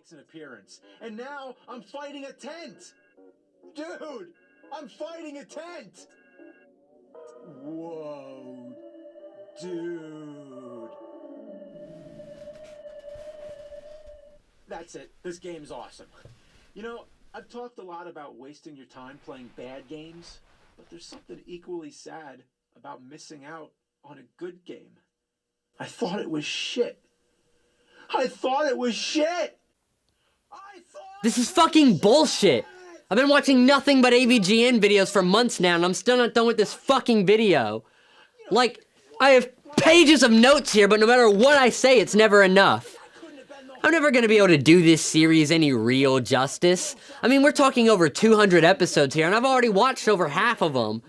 makes an appearance. And now I'm fighting a tent! Dude! I'm fighting a tent! Whoa, dude. That's it. This game's awesome. You know, I've talked a lot about wasting your time playing bad games, but there's something equally sad about missing out on a good game. I thought it was shit. I thought it was shit! This is fucking bullshit! I've been watching nothing but AVGN videos for months now, and I'm still not done with this fucking video. Like, I have pages of notes here, but no matter what I say, it's never enough. I'm never gonna be able to do this series any real justice. I mean, we're talking over 200 episodes here, and I've already watched over half of them.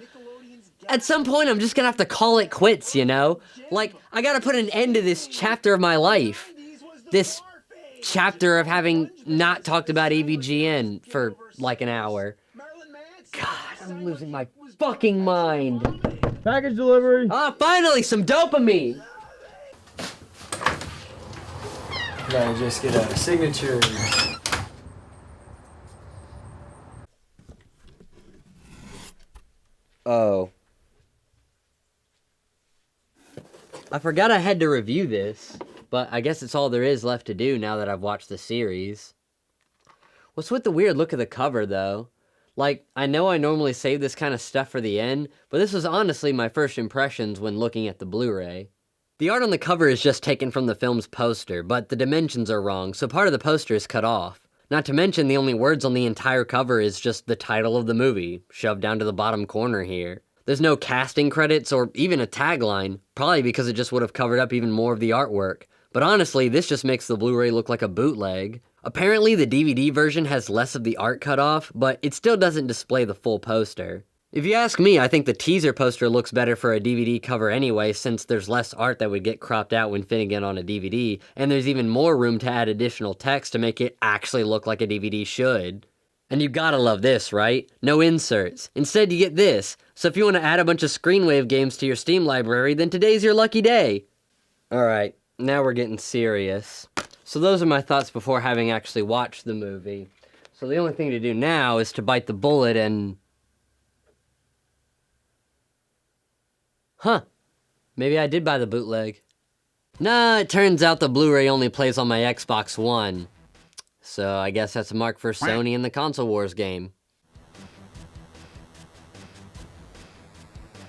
At some point, I'm just gonna have to call it quits, you know? Like, I gotta put an end to this chapter of my life. This chapter of having not talked about AVGN for like an hour. God, I'm losing my fucking mind. Package delivery. Ah, finally, some dopamine. Gotta just get a signature. Oh. I forgot I had to review this, but I guess it's all there is left to do now that I've watched the series. What's with the weird look of the cover, though? Like, I know I normally save this kind of stuff for the end, but this was honestly my first impressions when looking at the Blu-ray. The art on the cover is just taken from the film's poster, but the dimensions are wrong, so part of the poster is cut off. Not to mention the only words on the entire cover is just the title of the movie, shoved down to the bottom corner here. There's no casting credits or even a tagline, probably because it just would have covered up even more of the artwork. But honestly, this just makes the Blu-ray look like a bootleg. Apparently, the DVD version has less of the art cut off, but it still doesn't display the full poster. If you ask me, I think the teaser poster looks better for a DVD cover anyway, since there's less art that would get cropped out when fitting it on a DVD, and there's even more room to add additional text to make it actually look like a DVD should. And you gotta love this, right? No inserts. Instead, you get this. So if you want to add a bunch of Screenwave games to your Steam library, then today's your lucky day. Alright, now we're getting serious. So those are my thoughts before having actually watched the movie. So the only thing to do now is to bite the bullet and... Huh. Maybe I did buy the bootleg. Nah, it turns out the Blu-ray only plays on my Xbox One. So I guess that's a mark for Sony in the Console Wars game.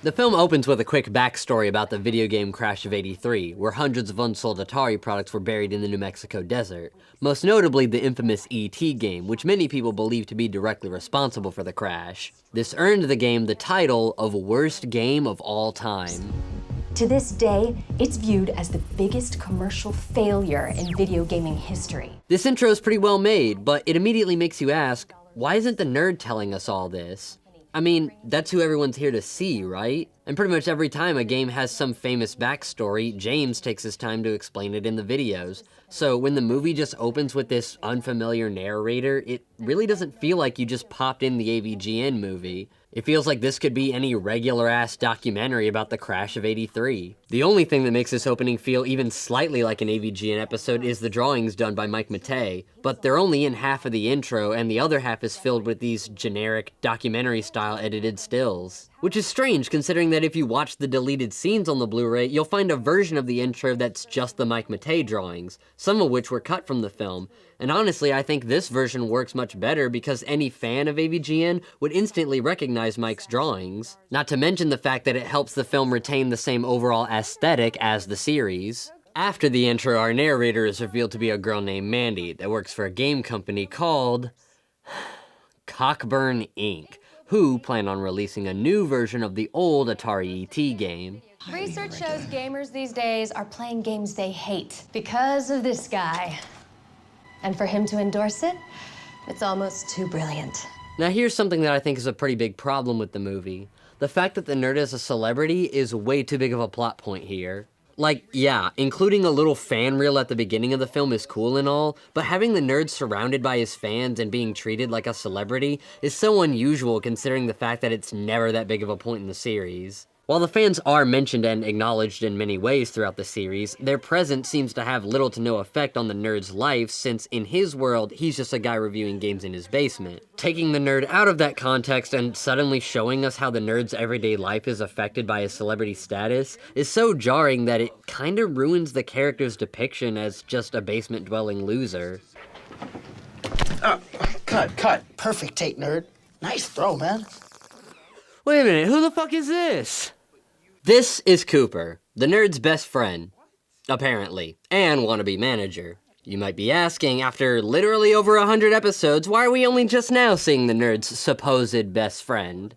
The film opens with a quick backstory about the video game crash of '83, where hundreds of unsold Atari products were buried in the New Mexico desert. Most notably the infamous E.T. game, which many people believe to be directly responsible for the crash. This earned the game the title of Worst Game of All Time. To this day, it's viewed as the biggest commercial failure in video gaming history. This intro is pretty well made, but it immediately makes you ask, why isn't the nerd telling us all this? I mean, that's who everyone's here to see, right? And pretty much every time a game has some famous backstory, James takes his time to explain it in the videos. So when the movie just opens with this unfamiliar narrator, it really doesn't feel like you just popped in the AVGN movie. It feels like this could be any regular-ass documentary about the crash of '83. The only thing that makes this opening feel even slightly like an AVGN episode is the drawings done by Mike Matei, but they're only in half of the intro, and the other half is filled with these generic, documentary-style edited stills. Which is strange, considering that if you watch the deleted scenes on the Blu-ray, you'll find a version of the intro that's just the Mike Matei drawings, some of which were cut from the film. And honestly, I think this version works much better because any fan of AVGN would instantly recognize Mike's drawings. Not to mention the fact that it helps the film retain the same overall aesthetic as the series. After the intro, our narrator is revealed to be a girl named Mandy that works for a game company called Cockburn Inc., who plan on releasing a new version of the old Atari E.T. game. Research shows gamers these days are playing games they hate because of this guy. And for him to endorse it, it's almost too brilliant. Now here's something that I think is a pretty big problem with the movie. The fact that the nerd is a celebrity is way too big of a plot point here. Like, yeah, including a little fan reel at the beginning of the film is cool and all, but having the nerd surrounded by his fans and being treated like a celebrity is so unusual considering the fact that it's never that big of a point in the series. While the fans are mentioned and acknowledged in many ways throughout the series, their presence seems to have little to no effect on the nerd's life, since in his world, he's just a guy reviewing games in his basement. Taking the nerd out of that context and suddenly showing us how the nerd's everyday life is affected by his celebrity status is so jarring that it kinda ruins the character's depiction as just a basement-dwelling loser. Cut. Perfect take, nerd. Nice throw, man. Wait a minute, who the fuck is this? This is Cooper, the nerd's best friend, apparently, and wannabe manager. You might be asking, after literally over 100 episodes, why are we only just now seeing the nerd's supposed best friend?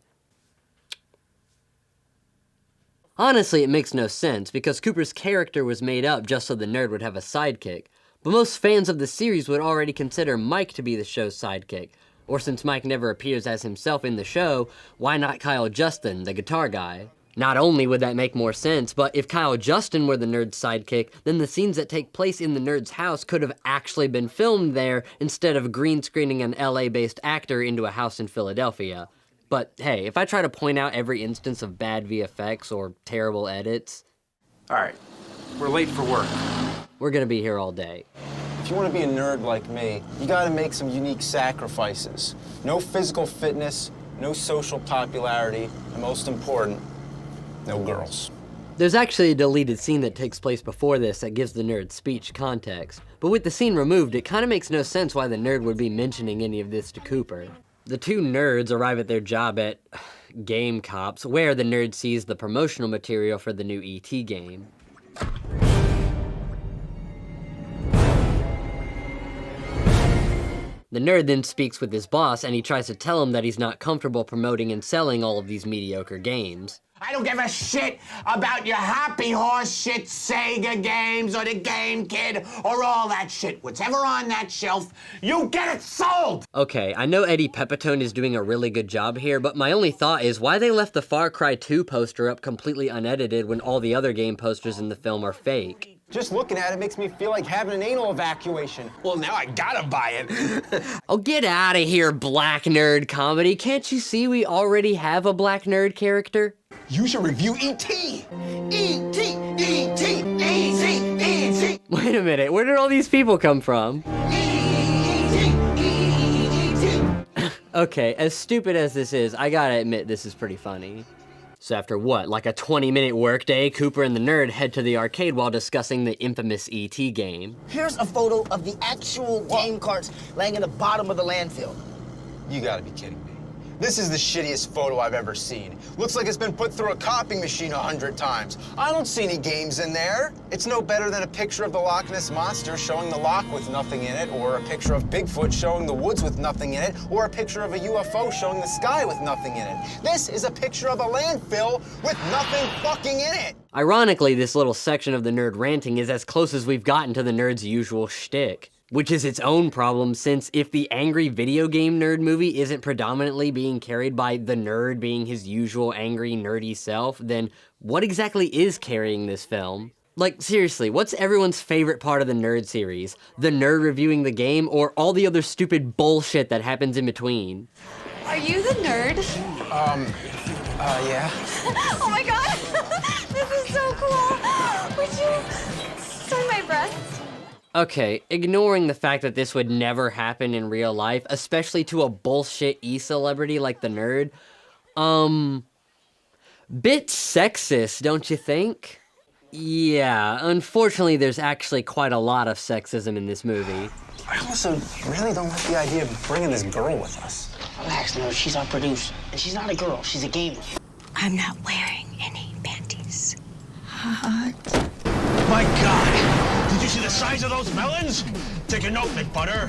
Honestly, it makes no sense, because Cooper's character was made up just so the nerd would have a sidekick. But most fans of the series would already consider Mike to be the show's sidekick. Or since Mike never appears as himself in the show, why not Kyle Justin, the guitar guy? Not only would that make more sense, but if Kyle Justin were the nerd's sidekick, then the scenes that take place in the nerd's house could have actually been filmed there instead of green screening an LA-based actor into a house in Philadelphia. But hey, if I try to point out every instance of bad VFX or terrible edits... Alright, we're late for work. We're gonna be here all day. If you want to be a nerd like me, you gotta make some unique sacrifices. No physical fitness, no social popularity, and most important, no girls. There's actually a deleted scene that takes place before this that gives the nerd's speech context. But with the scene removed, it kinda makes no sense why the nerd would be mentioning any of this to Cooper. The two nerds arrive at their job at Game Cops, where the nerd sees the promotional material for the new E.T. game. The nerd then speaks with his boss, and he tries to tell him that he's not comfortable promoting and selling all of these mediocre games. I don't give a shit about your happy horse shit Sega games or the Game Kid or all that shit. Whatever on that shelf, you get it sold! Okay, I know Eddie Pepitone is doing a really good job here, but my only thought is why they left the Far Cry 2 poster up completely unedited when all the other game posters in the film are fake. Just looking at it makes me feel like having an anal evacuation. Well, now I gotta buy it. Oh, get out of here, black nerd comedy. Can't you see we already have a black nerd character? You should review E.T. E.T. E.T. E.T. E.T. Wait a minute, where did all these people come from? Okay, as stupid as this is, I gotta admit this is pretty funny. So after what, like a 20-minute workday, Cooper and the nerd head to the arcade while discussing the infamous E.T. game. Here's a photo of the actual game carts laying in the bottom of the landfill. You gotta be kidding me. This is the shittiest photo I've ever seen. Looks like it's been put through a copying machine 100 times. I don't see any games in there. It's no better than a picture of the Loch Ness Monster showing the loch with nothing in it, or a picture of Bigfoot showing the woods with nothing in it, or a picture of a UFO showing the sky with nothing in it. This is a picture of a landfill with nothing fucking in it. Ironically, this little section of the nerd ranting is as close as we've gotten to the nerd's usual shtick. Which is its own problem, since if the angry video game nerd movie isn't predominantly being carried by the nerd being his usual angry, nerdy self, then what exactly is carrying this film? Like, seriously, what's everyone's favorite part of the nerd series? The nerd reviewing the game, or all the other stupid bullshit that happens in between? Are you the nerd? Yeah. Oh my god! This is so cool! Would you sign my breasts? Okay, ignoring the fact that this would never happen in real life, especially to a bullshit e-celebrity like the nerd, bit sexist, don't you think? Yeah, unfortunately there's actually quite a lot of sexism in this movie. I also really don't like the idea of bringing this girl with us. Relax, nerd. She's our producer. And she's not a girl. She's a gamer. I'm not wearing any panties. Hot. My God! Did you see the size of those melons? Take a note, McButter.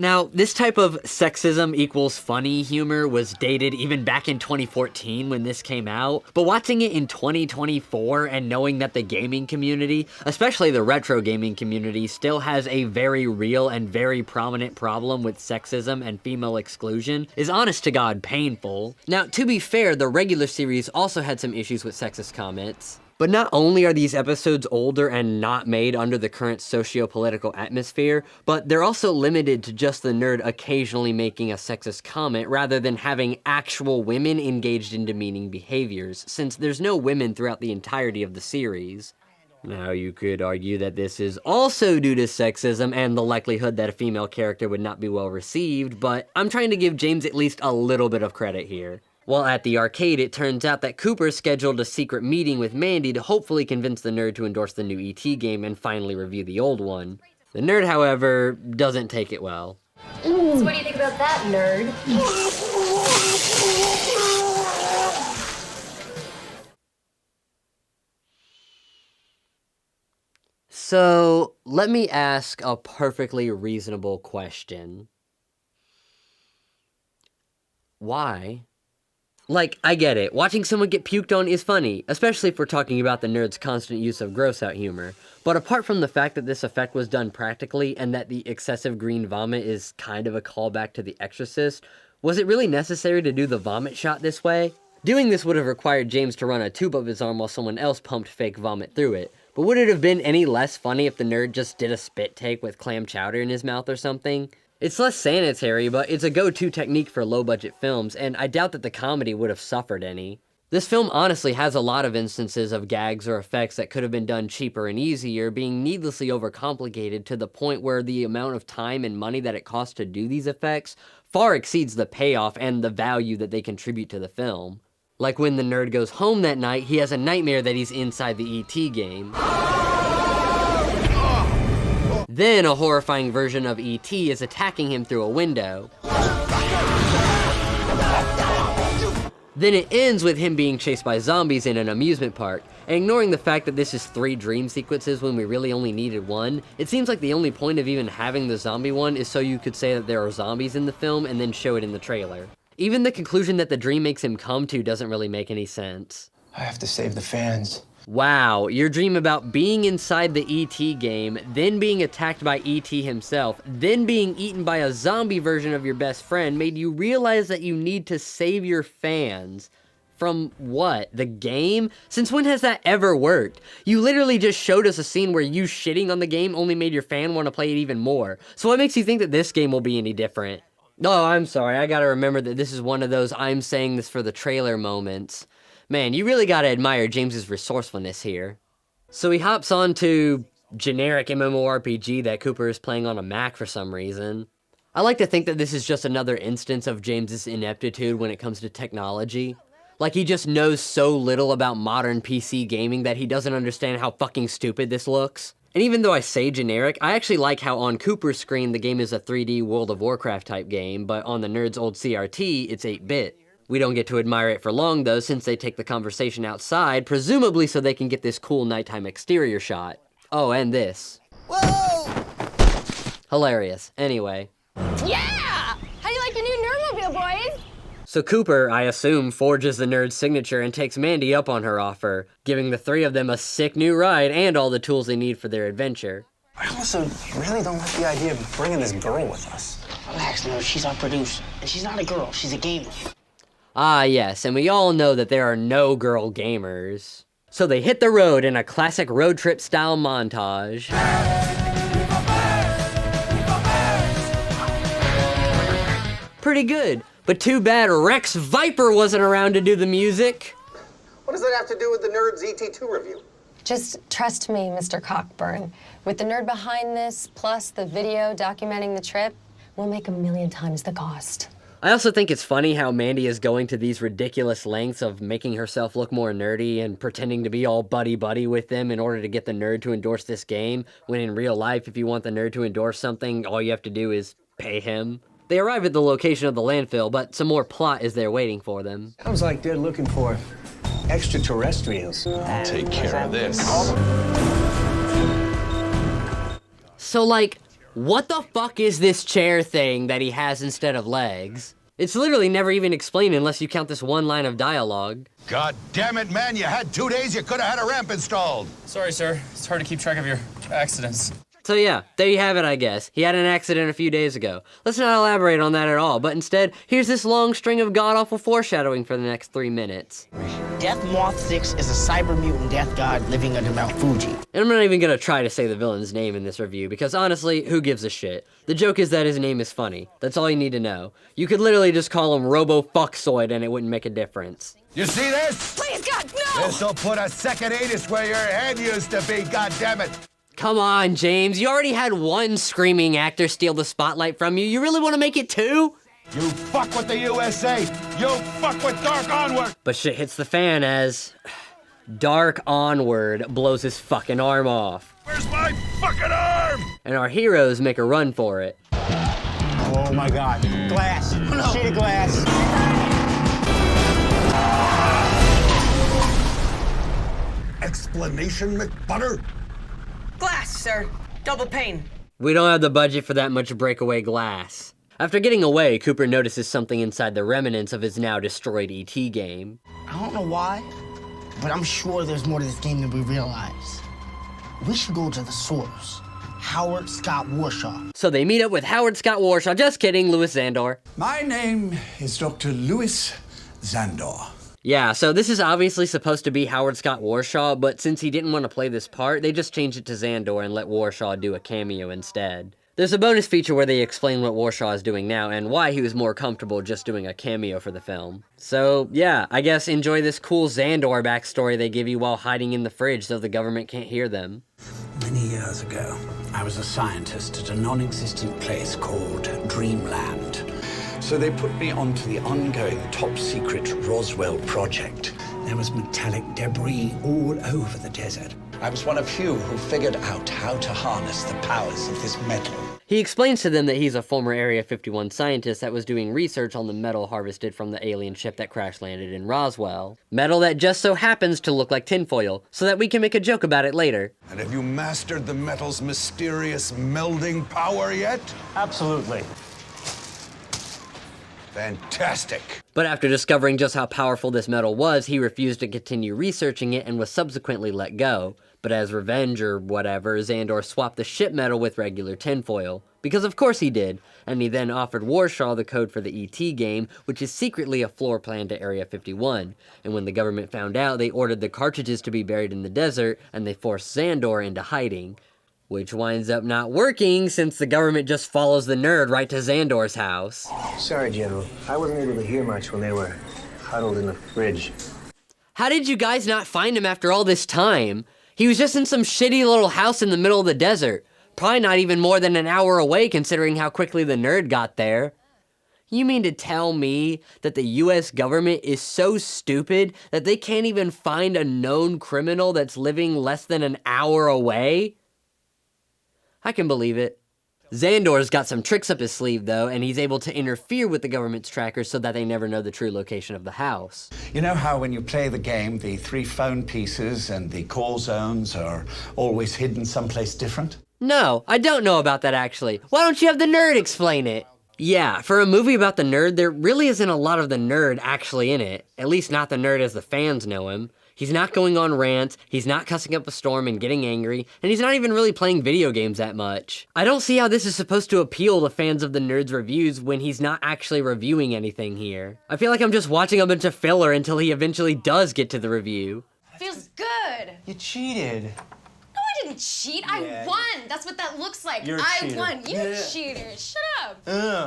Now, this type of sexism equals funny humor was dated even back in 2014 when this came out, but watching it in 2024 and knowing that the gaming community, especially the retro gaming community, still has a very real and very prominent problem with sexism and female exclusion is honest to God painful. Now, to be fair, the regular series also had some issues with sexist comments. But not only are these episodes older and not made under the current socio-political atmosphere, but they're also limited to just the nerd occasionally making a sexist comment rather than having actual women engaged in demeaning behaviors, since there's no women throughout the entirety of the series. Now, you could argue that this is also due to sexism and the likelihood that a female character would not be well received, but I'm trying to give James at least a little bit of credit here. While at the arcade, it turns out that Cooper scheduled a secret meeting with Mandy to hopefully convince the nerd to endorse the new E.T. game and finally review the old one. The nerd, however, doesn't take it well. So what do you think about that, nerd? So, let me ask a perfectly reasonable question. Why? Like, I get it. Watching someone get puked on is funny, especially if we're talking about the nerd's constant use of gross-out humor. But apart from the fact that this effect was done practically and that the excessive green vomit is kind of a callback to The Exorcist, was it really necessary to do the vomit shot this way? Doing this would have required James to run a tube up his arm while someone else pumped fake vomit through it. But would it have been any less funny if the nerd just did a spit take with clam chowder in his mouth or something? It's less sanitary, but it's a go-to technique for low-budget films, and I doubt that the comedy would have suffered any. This film honestly has a lot of instances of gags or effects that could have been done cheaper and easier, being needlessly overcomplicated to the point where the amount of time and money that it costs to do these effects far exceeds the payoff and the value that they contribute to the film. Like when the nerd goes home that night, he has a nightmare that he's inside the E.T. game. Then a horrifying version of E.T. is attacking him through a window. Then it ends with him being chased by zombies in an amusement park. And ignoring the fact that this is 3 dream sequences when we really only needed 1, it seems like the only point of even having the zombie one is so you could say that there are zombies in the film and then show it in the trailer. Even the conclusion that the dream makes him come to doesn't really make any sense. I have to save the fans. Wow, your dream about being inside the E.T. game, then being attacked by E.T. himself, then being eaten by a zombie version of your best friend made you realize that you need to save your fans. From what? The game? Since when has that ever worked? You literally just showed us a scene where you shitting on the game only made your fan want to play it even more. So what makes you think that this game will be any different? Oh, I'm sorry, I gotta remember that this is one of those I'm saying this for the trailer moments. Man, you really gotta admire James's resourcefulness here. So he hops on to generic MMORPG that Cooper is playing on a Mac for some reason. I like to think that this is just another instance of James's ineptitude when it comes to technology. Like he just knows so little about modern PC gaming that he doesn't understand how fucking stupid this looks. And even though I say generic, I actually like how on Cooper's screen the game is a 3D World of Warcraft type game, but on the nerd's old CRT, it's 8-bit. We don't get to admire it for long though, since they take the conversation outside, presumably so they can get this cool nighttime exterior shot. Oh, and this. Whoa! Hilarious. Anyway. Yeah! How do you like your new Nerdmobile, boys? So Cooper, I assume, forges the nerd's signature and takes Mandy up on her offer, giving the 3 of them a sick new ride and all the tools they need for their adventure. I also really don't like the idea of bringing this girl with us. Relax, nerd. She's our producer. And she's not a girl. She's a gamer. Ah yes, and we all know that there are no girl gamers. So they hit the road in a classic road trip style montage. Pretty good, but too bad Rex Viper wasn't around to do the music. What does that have to do with the Nerd's ET2 review? Just trust me, Mr. Cockburn. With the nerd behind this, plus the video documenting the trip, we'll make 1,000,000 times the cost. I also think it's funny how Mandy is going to these ridiculous lengths of making herself look more nerdy and pretending to be all buddy-buddy with them in order to get the nerd to endorse this game, when in real life, if you want the nerd to endorse something, all you have to do is pay him. They arrive at the location of the landfill, but some more plot is there waiting for them. Sounds like they're looking for extraterrestrials. Take care of this. So like, what the fuck is this chair thing that he has instead of legs? It's literally never even explained unless you count this one line of dialogue. God damn it, man, you had 2 days, you could have had a ramp installed. Sorry, sir. It's hard to keep track of your accidents. So yeah, there you have it, I guess. He had an accident a few days ago. Let's not elaborate on that at all, but instead, here's this long string of god-awful foreshadowing for the next 3 minutes. Death Moth 6 is a cyber mutant death god living under Mount Fuji. And I'm not even gonna try to say the villain's name in this review, because honestly, who gives a shit? The joke is that his name is funny. That's all you need to know. You could literally just call him Robo-Fucksoid and it wouldn't make a difference. You see this? Please, God, no! This'll put a second anus where your head used to be, goddammit! Come on, James. You already had one screaming actor steal the spotlight from you. You really want to make it 2? You fuck with the USA! You fuck with Dark Onward! But shit hits the fan as Dark Onward blows his fucking arm off. Where's my fucking arm? And our heroes make a run for it. Oh my God. Glass. Sheet of glass. Explanation, McButter? Glass, sir. Double pane. We don't have the budget for that much breakaway glass. After getting away, Cooper notices something inside the remnants of his now destroyed E.T. game. I don't know why, but I'm sure there's more to this game than we realize. We should go to the source. Howard Scott Warshaw. So they meet up with Howard Scott Warshaw. Just kidding, Louis Zandor. My name is Dr. Louis Zandor. Yeah, so this is obviously supposed to be Howard Scott Warshaw, but since he didn't want to play this part, they just changed it to Zandor and let Warshaw do a cameo instead. There's a bonus feature where they explain what Warshaw is doing now and why he was more comfortable just doing a cameo for the film. So yeah, I guess enjoy this cool Zandor backstory they give you while hiding in the fridge so the government can't hear them. Many years ago, I was a scientist at a non-existent place called Dreamland. So they put me onto the ongoing top-secret Roswell project. There was metallic debris all over the desert. I was one of few who figured out how to harness the powers of this metal. He explains to them that he's a former Area 51 scientist that was doing research on the metal harvested from the alien ship that crash-landed in Roswell. Metal that just so happens to look like tinfoil, so that we can make a joke about it later. And have you mastered the metal's mysterious melding power yet? Absolutely. Fantastic. But after discovering just how powerful this metal was, he refused to continue researching it and was subsequently let go. But as revenge or whatever, Zandor swapped the ship metal with regular tinfoil. Because of course he did, and he then offered Warshaw the code for the E.T. game, which is secretly a floor plan to Area 51. And when the government found out, they ordered the cartridges to be buried in the desert, and they forced Zandor into hiding. Which winds up not working since the government just follows the nerd right to Zandor's house. Sorry, General. I wasn't able to hear much when they were huddled in the fridge. How did you guys not find him after all this time? He was just in some shitty little house in the middle of the desert. Probably not even more than an hour away considering how quickly the nerd got there. You mean to tell me that the US government is so stupid that they can't even find a known criminal that's living less than an hour away? I can believe it. Zandor's got some tricks up his sleeve though, and he's able to interfere with the government's trackers so that they never know the true location of the house. You know how when you play the game, the 3 phone pieces and the call zones are always hidden someplace different? No, I don't know about that actually. Why don't you have the nerd explain it? Yeah, for a movie about the nerd, there really isn't a lot of the nerd actually in it. At least not the nerd as the fans know him. He's not going on rants, he's not cussing up a storm and getting angry, and he's not even really playing video games that much. I don't see how this is supposed to appeal to fans of the nerd's reviews when he's not actually reviewing anything here. I feel like I'm just watching a bunch of filler until he eventually does get to the review. Feels good. You cheated. No, I didn't cheat. I won. That's what that looks like. You're a I cheater. won. You cheater. Shut up.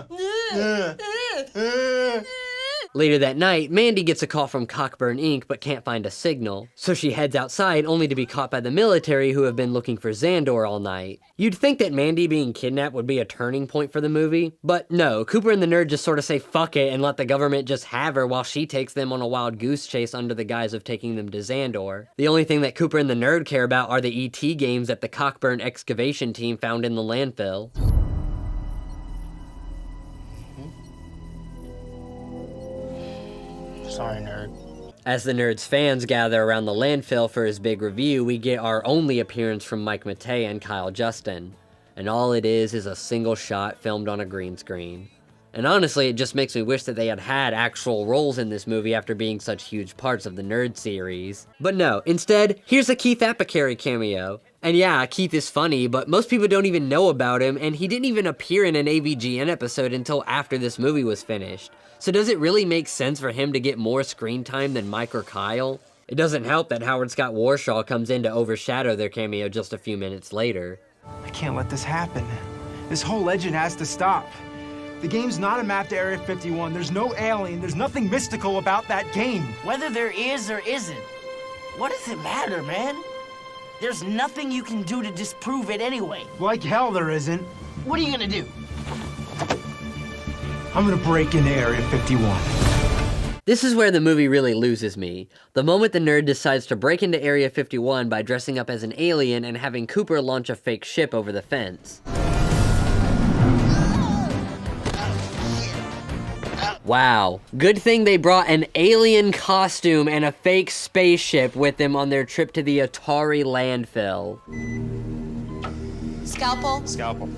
Later that night, Mandy gets a call from Cockburn Inc. but can't find a signal. So she heads outside only to be caught by the military who have been looking for Zandor all night. You'd think that Mandy being kidnapped would be a turning point for the movie, but no, Cooper and the nerd just sort of say fuck it and let the government just have her while she takes them on a wild goose chase under the guise of taking them to Zandor. The only thing that Cooper and the nerd care about are the E.T. games that the Cockburn excavation team found in the landfill. Sorry, nerd. As the nerd's fans gather around the landfill for his big review, we get our only appearance from Mike Matei and Kyle Justin. And all it is a single shot filmed on a green screen. And honestly, it just makes me wish that they had had actual roles in this movie after being such huge parts of the Nerd series. But no, instead, here's a Keith Apicary cameo. And yeah, Keith is funny, but most people don't even know about him, and he didn't even appear in an AVGN episode until after this movie was finished. So does it really make sense for him to get more screen time than Mike or Kyle? It doesn't help that Howard Scott Warshaw comes in to overshadow their cameo just a few minutes later. I can't let this happen. This whole legend has to stop. The game's not a map to Area 51. There's no alien. There's nothing mystical about that game. Whether there is or isn't, what does it matter, man? There's nothing you can do to disprove it anyway. Like hell there isn't. What are you gonna do? I'm gonna break into Area 51. This is where the movie really loses me. The moment the nerd decides to break into Area 51 by dressing up as an alien and having Cooper launch a fake ship over the fence. Wow. Good thing they brought an alien costume and a fake spaceship with them on their trip to the Atari landfill. Scalpel? Scalpel.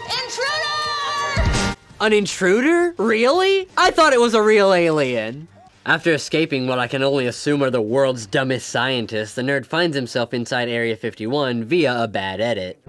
Intruder! An intruder? Really? I thought it was a real alien. After escaping what I can only assume are the world's dumbest scientists, the nerd finds himself inside Area 51 via a bad edit.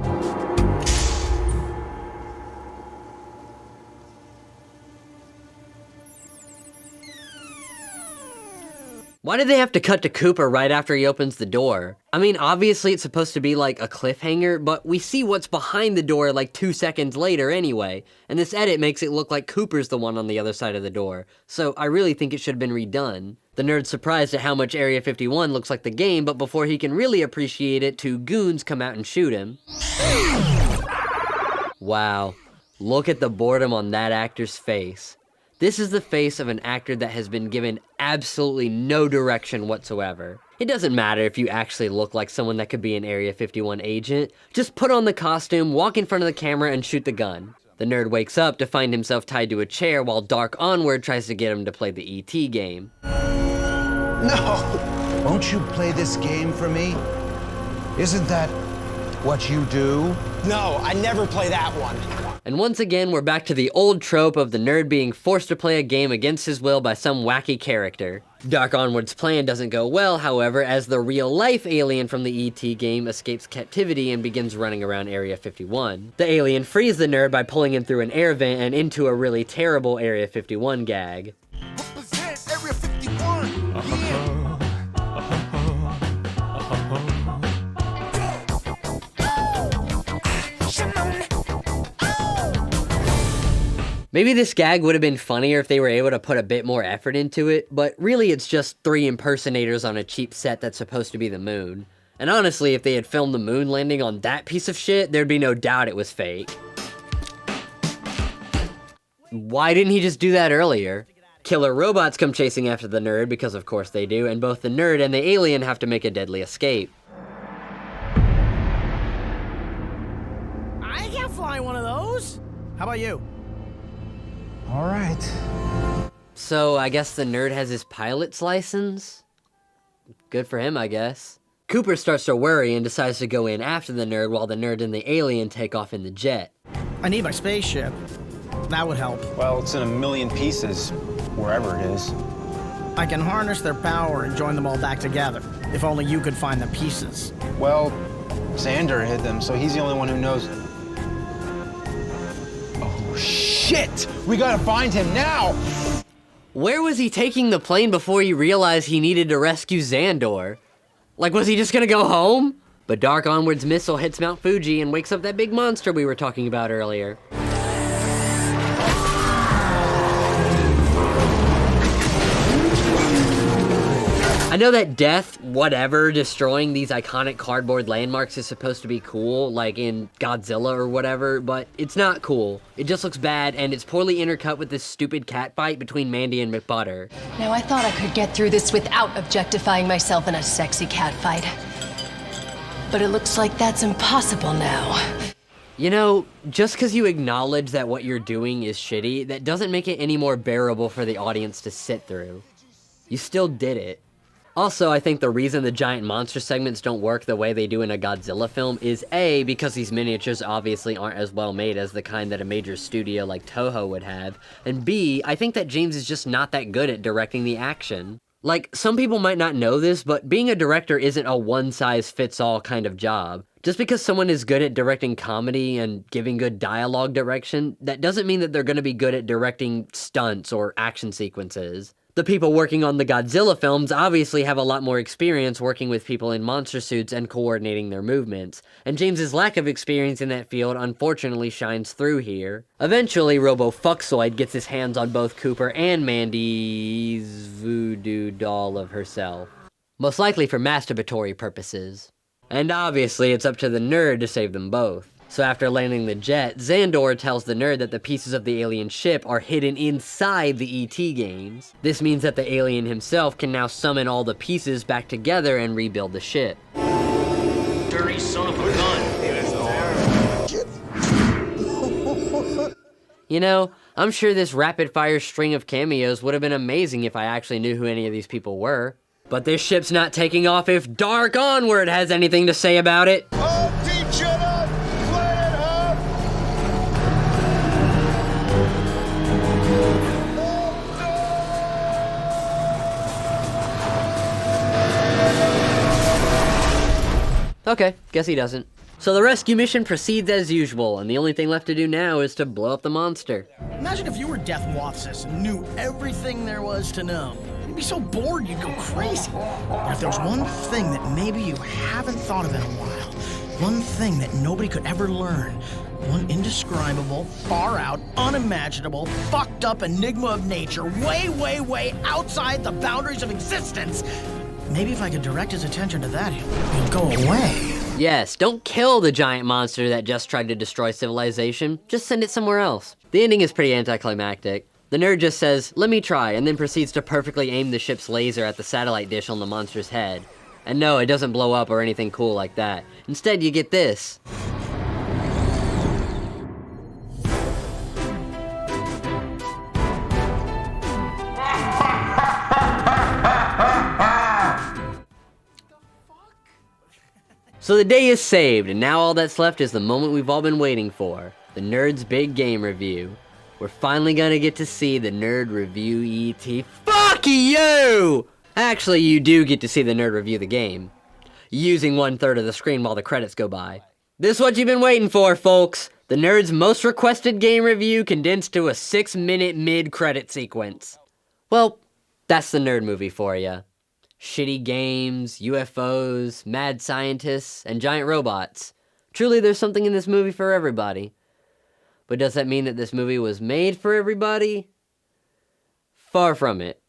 Why did they have to cut to Cooper right after he opens the door? I mean, obviously it's supposed to be like a cliffhanger, but we see what's behind the door like 2 seconds later anyway, and this edit makes it look like Cooper's the one on the other side of the door, so I really think it should have been redone. The nerd's surprised at how much Area 51 looks like the game, but before he can really appreciate it, 2 goons come out and shoot him. Wow, look at the boredom on that actor's face. This is the face of an actor that has been given absolutely no direction whatsoever. It doesn't matter if you actually look like someone that could be an Area 51 agent. Just put on the costume, walk in front of the camera, and shoot the gun. The nerd wakes up to find himself tied to a chair while Dark Onward tries to get him to play the E.T. game. No! Won't you play this game for me? Isn't that what you do? No, I never play that one. And once again, we're back to the old trope of the nerd being forced to play a game against his will by some wacky character. Dark Onward's plan doesn't go well, however, as the real-life alien from the E.T. game escapes captivity and begins running around Area 51. The alien frees the nerd by pulling him through an air vent and into a really terrible Area 51 gag. Represent Area 51! Yeah. Maybe this gag would have been funnier if they were able to put a bit more effort into it, but really it's just 3 impersonators on a cheap set that's supposed to be the moon. And honestly, if they had filmed the moon landing on that piece of shit, there'd be no doubt it was fake. Why didn't he just do that earlier? Killer robots come chasing after the nerd, because of course they do, and both the nerd and the alien have to make a deadly escape. I can't fly one of those. How about you? All right. So I guess the nerd has his pilot's license? Good for him, I guess. Cooper starts to worry and decides to go in after the nerd while the nerd and the alien take off in the jet. I need my spaceship. That would help. Well, it's in a million pieces, wherever it is. I can harness their power and join them all back together. If only you could find the pieces. Well, Xander hid them, so he's the only one who knows. Oh, shit! We gotta find him now! Where was he taking the plane before he realized he needed to rescue Xandor? Like, was he just gonna go home? But Dark Onward's missile hits Mount Fuji and wakes up that big monster we were talking about earlier. I know that death, whatever, destroying these iconic cardboard landmarks is supposed to be cool, like in Godzilla or whatever, but it's not cool. It just looks bad, and it's poorly intercut with this stupid cat fight between Mandy and McButter. Now, I thought I could get through this without objectifying myself in a sexy cat fight. But it looks like that's impossible now. You know, just because you acknowledge that what you're doing is shitty, that doesn't make it any more bearable for the audience to sit through. You still did it. Also, I think the reason the giant monster segments don't work the way they do in a Godzilla film is A, because these miniatures obviously aren't as well made as the kind that a major studio like Toho would have, and B, I think that James is just not that good at directing the action. Like, some people might not know this, but being a director isn't a one-size-fits-all kind of job. Just because someone is good at directing comedy and giving good dialogue direction, that doesn't mean that they're gonna be good at directing stunts or action sequences. The people working on the Godzilla films obviously have a lot more experience working with people in monster suits and coordinating their movements, and James's lack of experience in that field unfortunately shines through here. Eventually, Robo Fucksoid gets his hands on both Cooper and Mandy's voodoo doll of herself. Most likely for masturbatory purposes. And obviously, it's up to the nerd to save them both. So after landing the jet, Xandor tells the nerd that the pieces of the alien ship are hidden inside the ET games. This means that the alien himself can now summon all the pieces back together and rebuild the ship. Dirty son of a gun. You know, I'm sure this rapid-fire string of cameos would have been amazing if I actually knew who any of these people were. But this ship's not taking off if Dark Onward has anything to say about it. Okay, guess he doesn't. So the rescue mission proceeds as usual, and the only thing left to do now is to blow up the monster. Imagine if you were Death Watsis and knew everything there was to know. You'd be so bored you'd go crazy. But if there's one thing that maybe you haven't thought of in a while, one thing that nobody could ever learn, one indescribable, far out, unimaginable, fucked up enigma of nature, way, way, way outside the boundaries of existence, maybe if I could direct his attention to that, he'd go away. Yes, don't kill the giant monster that just tried to destroy civilization. Just send it somewhere else. The ending is pretty anticlimactic. The nerd just says, "Let me try," and then proceeds to perfectly aim the ship's laser at the satellite dish on the monster's head. And no, it doesn't blow up or anything cool like that. Instead, you get this. So the day is saved, and now all that's left is the moment we've all been waiting for. The nerd's big game review. We're finally gonna get to see the nerd review ET. Fuck you! Actually, you do get to see the nerd review the game, using 1/3 of the screen while the credits go by. This is what you've been waiting for, folks. The nerd's most requested game review condensed to a 6-minute mid-credit sequence. Well, that's the nerd movie for ya. Shitty games, UFOs, mad scientists, and giant robots. Truly, there's something in this movie for everybody. But does that mean that this movie was made for everybody? Far from it.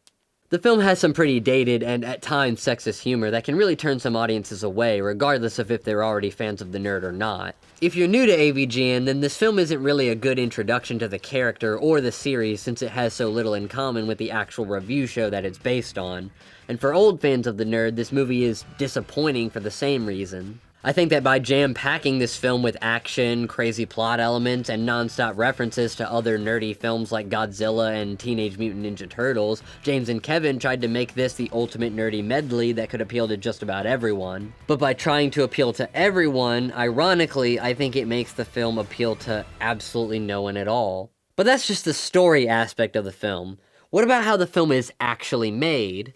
The film has some pretty dated and at times sexist humor that can really turn some audiences away, regardless of if they're already fans of the nerd or not. If you're new to AVGN, then this film isn't really a good introduction to the character or the series since it has so little in common with the actual review show that it's based on. And for old fans of the nerd, this movie is disappointing for the same reason. I think that by jam-packing this film with action, crazy plot elements, and non-stop references to other nerdy films like Godzilla and Teenage Mutant Ninja Turtles, James and Kevin tried to make this the ultimate nerdy medley that could appeal to just about everyone. But by trying to appeal to everyone, ironically, I think it makes the film appeal to absolutely no one at all. But that's just the story aspect of the film. What about how the film is actually made?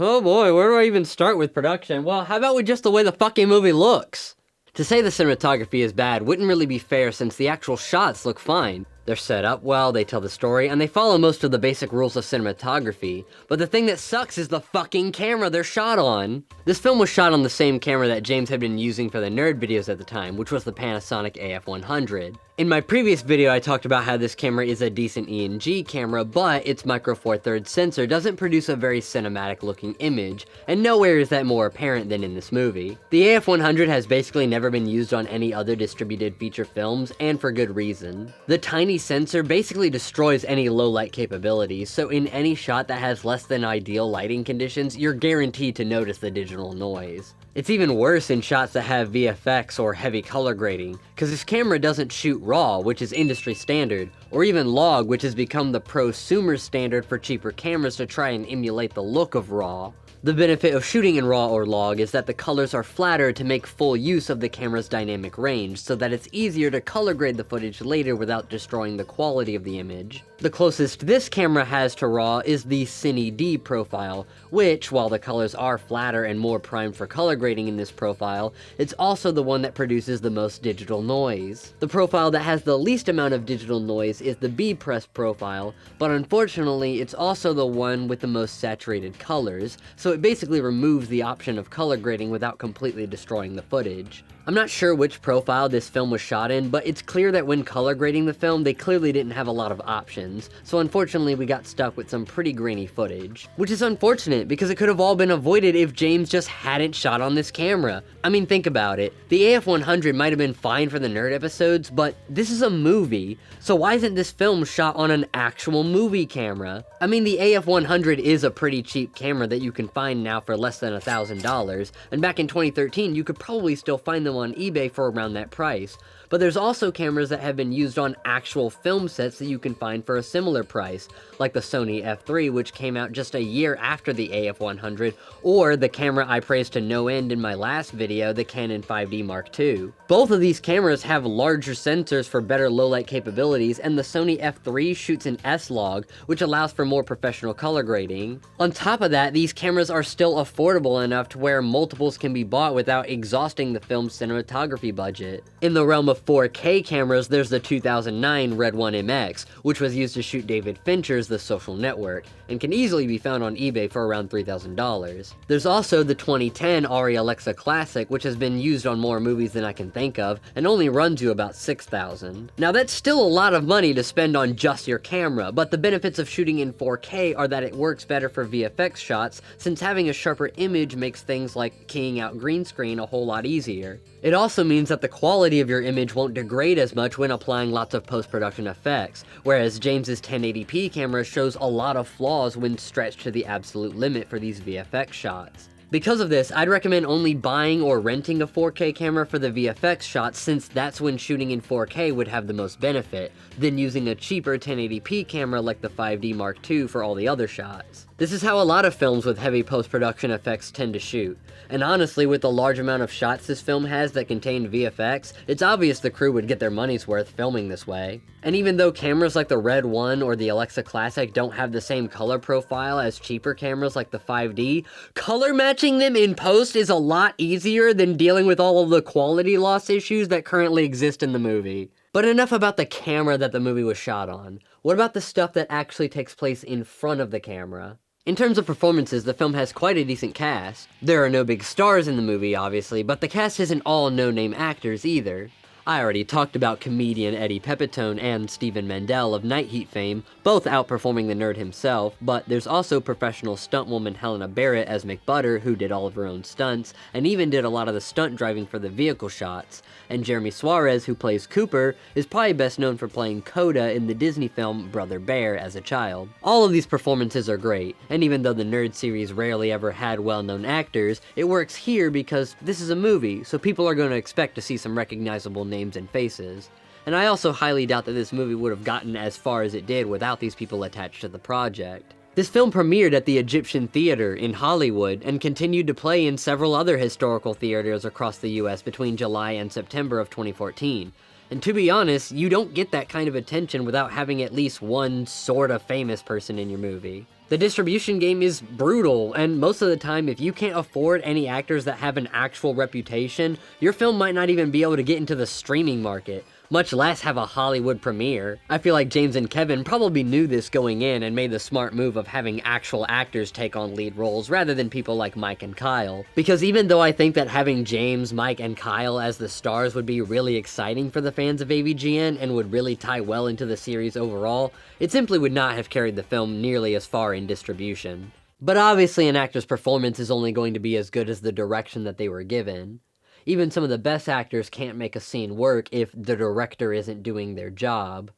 Oh boy, where do I even start with production? Well, how about with just the way the fucking movie looks? To say the cinematography is bad wouldn't really be fair since the actual shots look fine. They're set up well, they tell the story, and they follow most of the basic rules of cinematography. But the thing that sucks is the fucking camera they're shot on. This film was shot on the same camera that James had been using for the nerd videos at the time, which was the Panasonic AF100. In my previous video, I talked about how this camera is a decent ENG camera, but its Micro Four Thirds sensor doesn't produce a very cinematic looking image, and nowhere is that more apparent than in this movie. The AF100 has basically never been used on any other distributed feature films, and for good reason. The tiny sensor basically destroys any low light capabilities, so in any shot that has less than ideal lighting conditions, you're guaranteed to notice the digital noise. It's even worse in shots that have VFX or heavy color grading, because this camera doesn't shoot RAW, which is industry standard, or even log, which has become the prosumer standard for cheaper cameras to try and emulate the look of RAW. The benefit of shooting in RAW or log is that the colors are flatter to make full use of the camera's dynamic range, so that it's easier to color grade the footage later without destroying the quality of the image. The closest this camera has to RAW is the Cine D profile, which, while the colors are flatter and more primed for color grading in this profile, it's also the one that produces the most digital noise. The profile that has the least amount of digital noise is the B press profile, but unfortunately it's also the one with the most saturated colors, so it basically removes the option of color grading without completely destroying the footage. I'm not sure which profile this film was shot in, but it's clear that when color grading the film, they clearly didn't have a lot of options, so unfortunately we got stuck with some pretty grainy footage. Which is unfortunate, because it could have all been avoided if James just hadn't shot on this camera. I mean, think about it. The AF100 might have been fine for the nerd episodes, but this is a movie, so why isn't this film shot on an actual movie camera? I mean, the AF100 is a pretty cheap camera that you can find now for less than $1,000, and back in 2013 you could probably still find them on eBay for around that price. But there's also cameras that have been used on actual film sets that you can find for a similar price, like the Sony F3, which came out just a year after the AF100, or the camera I praised to no end in my last video, the Canon 5D Mark II. Both of these cameras have larger sensors for better low-light capabilities, and the Sony F3 shoots in S-Log, which allows for more professional color grading. On top of that, these cameras are still affordable enough to where multiples can be bought without exhausting the film's cinematography budget. In the realm of 4K cameras, there's the 2009 Red One MX, which was used to shoot David Fincher's The Social Network, and can easily be found on eBay for around $3,000. There's also the 2010 Arri Alexa Classic, which has been used on more movies than I can think of, and only runs you about $6,000. Now that's still a lot of money to spend on just your camera, but the benefits of shooting in 4K are that it works better for VFX shots, since having a sharper image makes things like keying out green screen a whole lot easier. It also means that the quality of your image won't degrade as much when applying lots of post-production effects, whereas James's 1080p camera shows a lot of flaws when stretched to the absolute limit for these VFX shots. Because of this, I'd recommend only buying or renting a 4K camera for the VFX shots, since that's when shooting in 4K would have the most benefit, than using a cheaper 1080p camera like the 5D Mark II for all the other shots. This is how a lot of films with heavy post-production effects tend to shoot. And honestly, with the large amount of shots this film has that contain VFX, it's obvious the crew would get their money's worth filming this way. And even though cameras like the Red One or the Alexa Classic don't have the same color profile as cheaper cameras like the 5D, color matching them in post is a lot easier than dealing with all of the quality loss issues that currently exist in the movie. But enough about the camera that the movie was shot on. What about the stuff that actually takes place in front of the camera? In terms of performances, the film has quite a decent cast. There are no big stars in the movie, obviously, but the cast isn't all no-name actors either. I already talked about comedian Eddie Pepitone and Stephen Mendel of Night Heat fame, both outperforming the nerd himself, but there's also professional stuntwoman Helena Barrett as McButter, who did all of her own stunts, and even did a lot of the stunt driving for the vehicle shots, and Jeremy Suarez, who plays Cooper, is probably best known for playing Coda in the Disney film Brother Bear as a child. All of these performances are great, and even though the nerd series rarely ever had well-known actors, it works here because this is a movie, so people are going to expect to see some recognizable names and faces. And I also highly doubt that this movie would have gotten as far as it did without these people attached to the project. This film premiered at the Egyptian Theater in Hollywood and continued to play in several other historical theaters across the US between July and September of 2014. And to be honest, you don't get that kind of attention without having at least one sort of famous person in your movie. The distribution game is brutal, and most of the time, if you can't afford any actors that have an actual reputation, your film might not even be able to get into the streaming market, much less have a Hollywood premiere. I feel like James and Kevin probably knew this going in and made the smart move of having actual actors take on lead roles rather than people like Mike and Kyle. Because even though I think that having James, Mike, and Kyle as the stars would be really exciting for the fans of AVGN and would really tie well into the series overall, it simply would not have carried the film nearly as far in distribution. But obviously an actor's performance is only going to be as good as the direction that they were given. Even some of the best actors can't make a scene work if the director isn't doing their job.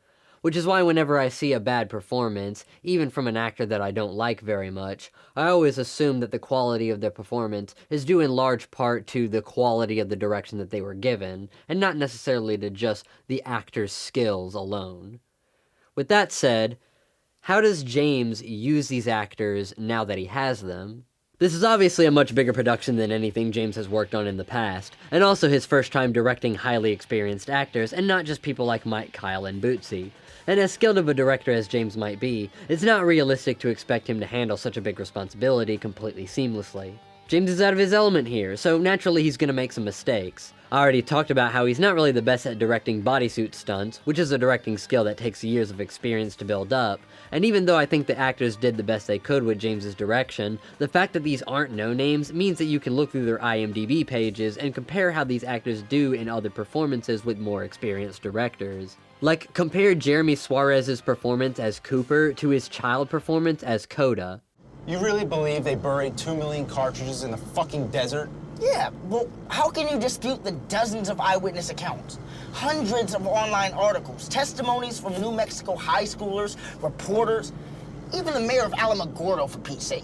which is why whenever I see a bad performance, even from an actor that I don't like very much, I always assume that the quality of their performance is due in large part to the quality of the direction that they were given, and not necessarily to just the actor's skills alone. With that said, how does James use these actors now that he has them? This is obviously a much bigger production than anything James has worked on in the past, and also his first time directing highly experienced actors, and not just people like Mike, Kyle, and Bootsy. And as skilled of a director as James might be, it's not realistic to expect him to handle such a big responsibility completely seamlessly. James is out of his element here, so naturally he's gonna make some mistakes. I already talked about how he's not really the best at directing bodysuit stunts, which is a directing skill that takes years of experience to build up, and even though I think the actors did the best they could with James's direction, the fact that these aren't no-names means that you can look through their IMDb pages and compare how these actors do in other performances with more experienced directors. Like, compare Jeremy Suarez's performance as Cooper to his child performance as Coda. You really believe they buried 2 million cartridges in the fucking desert? Yeah, well, how can you dispute the dozens of eyewitness accounts, hundreds of online articles, testimonies from New Mexico high schoolers, reporters, even the mayor of Alamogordo, for Pete's sake?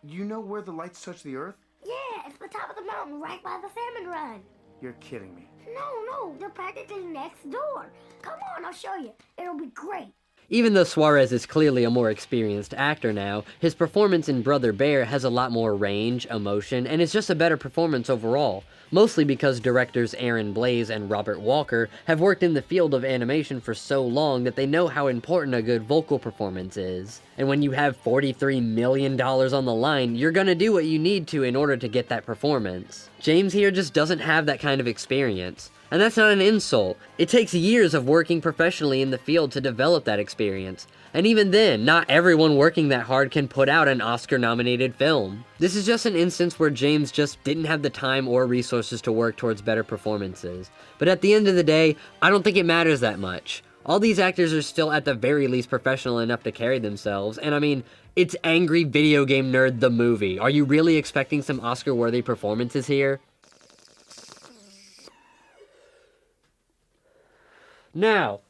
You know where the lights touch the earth? Yeah, it's the top of the mountain right by the salmon run. You're kidding me. No, they're practically next door. Come on, I'll show you. It'll be great. Even though Suarez is clearly a more experienced actor now, his performance in Brother Bear has a lot more range, emotion, and is just a better performance overall, mostly because directors Aaron Blaise and Robert Walker have worked in the field of animation for so long that they know how important a good vocal performance is. And when you have $43 million on the line, you're gonna do what you need to in order to get that performance. James here just doesn't have that kind of experience. And that's not an insult. It takes years of working professionally in the field to develop that experience. And even then, not everyone working that hard can put out an Oscar-nominated film. This is just an instance where James just didn't have the time or resources to work towards better performances. But at the end of the day, I don't think it matters that much. All these actors are still at the very least professional enough to carry themselves, and I mean, it's Angry Video Game Nerd the movie. Are you really expecting some Oscar-worthy performances here? Now,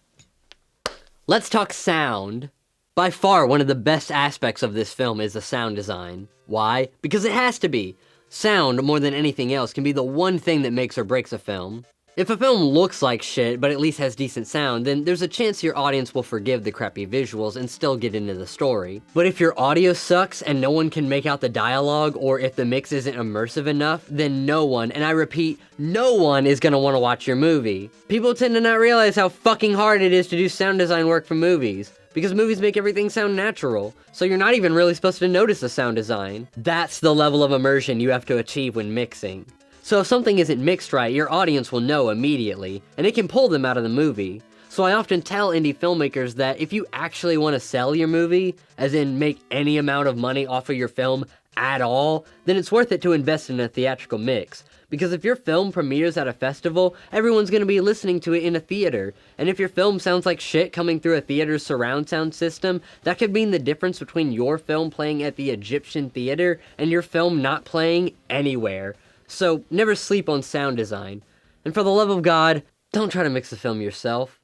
let's talk sound. By far, one of the best aspects of this film is the sound design. Why? Because it has to be. Sound, more than anything else, can be the one thing that makes or breaks a film. If a film looks like shit, but at least has decent sound, then there's a chance your audience will forgive the crappy visuals and still get into the story. But if your audio sucks and no one can make out the dialogue, or if the mix isn't immersive enough, then no one, and I repeat, no one is gonna wanna watch your movie. People tend to not realize how fucking hard it is to do sound design work for movies, because movies make everything sound natural, so you're not even really supposed to notice the sound design. That's the level of immersion you have to achieve when mixing. So if something isn't mixed right, your audience will know immediately, and it can pull them out of the movie. So I often tell indie filmmakers that if you actually want to sell your movie, as in make any amount of money off of your film at all, then it's worth it to invest in a theatrical mix. Because if your film premieres at a festival, everyone's going to be listening to it in a theater. And if your film sounds like shit coming through a theater's surround sound system, that could mean the difference between your film playing at the Egyptian theater and your film not playing anywhere. So, never sleep on sound design. And for the love of God, don't try to mix the film yourself,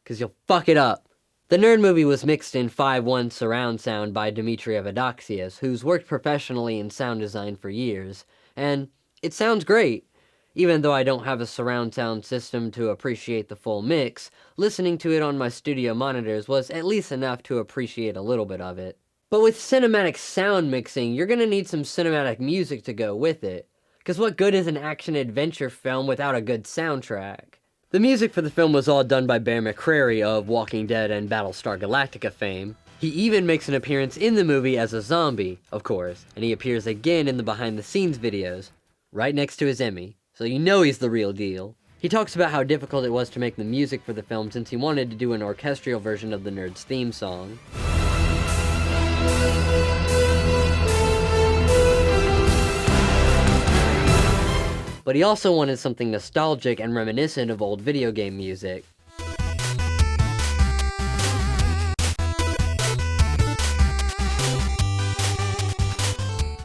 because you'll fuck it up. The Nerd movie was mixed in 5.1 surround sound by Dimitri Avadoxius, who's worked professionally in sound design for years, and it sounds great. Even though I don't have a surround sound system to appreciate the full mix, listening to it on my studio monitors was at least enough to appreciate a little bit of it. But with cinematic sound mixing, you're gonna need some cinematic music to go with it. Because what good is an action-adventure film without a good soundtrack? The music for the film was all done by Bear McCreary of Walking Dead and Battlestar Galactica fame. He even makes an appearance in the movie as a zombie, of course, and he appears again in the behind-the-scenes videos, right next to his Emmy, so you know he's the real deal. He talks about how difficult it was to make the music for the film since he wanted to do an orchestral version of the Nerds theme song. But he also wanted something nostalgic and reminiscent of old video game music.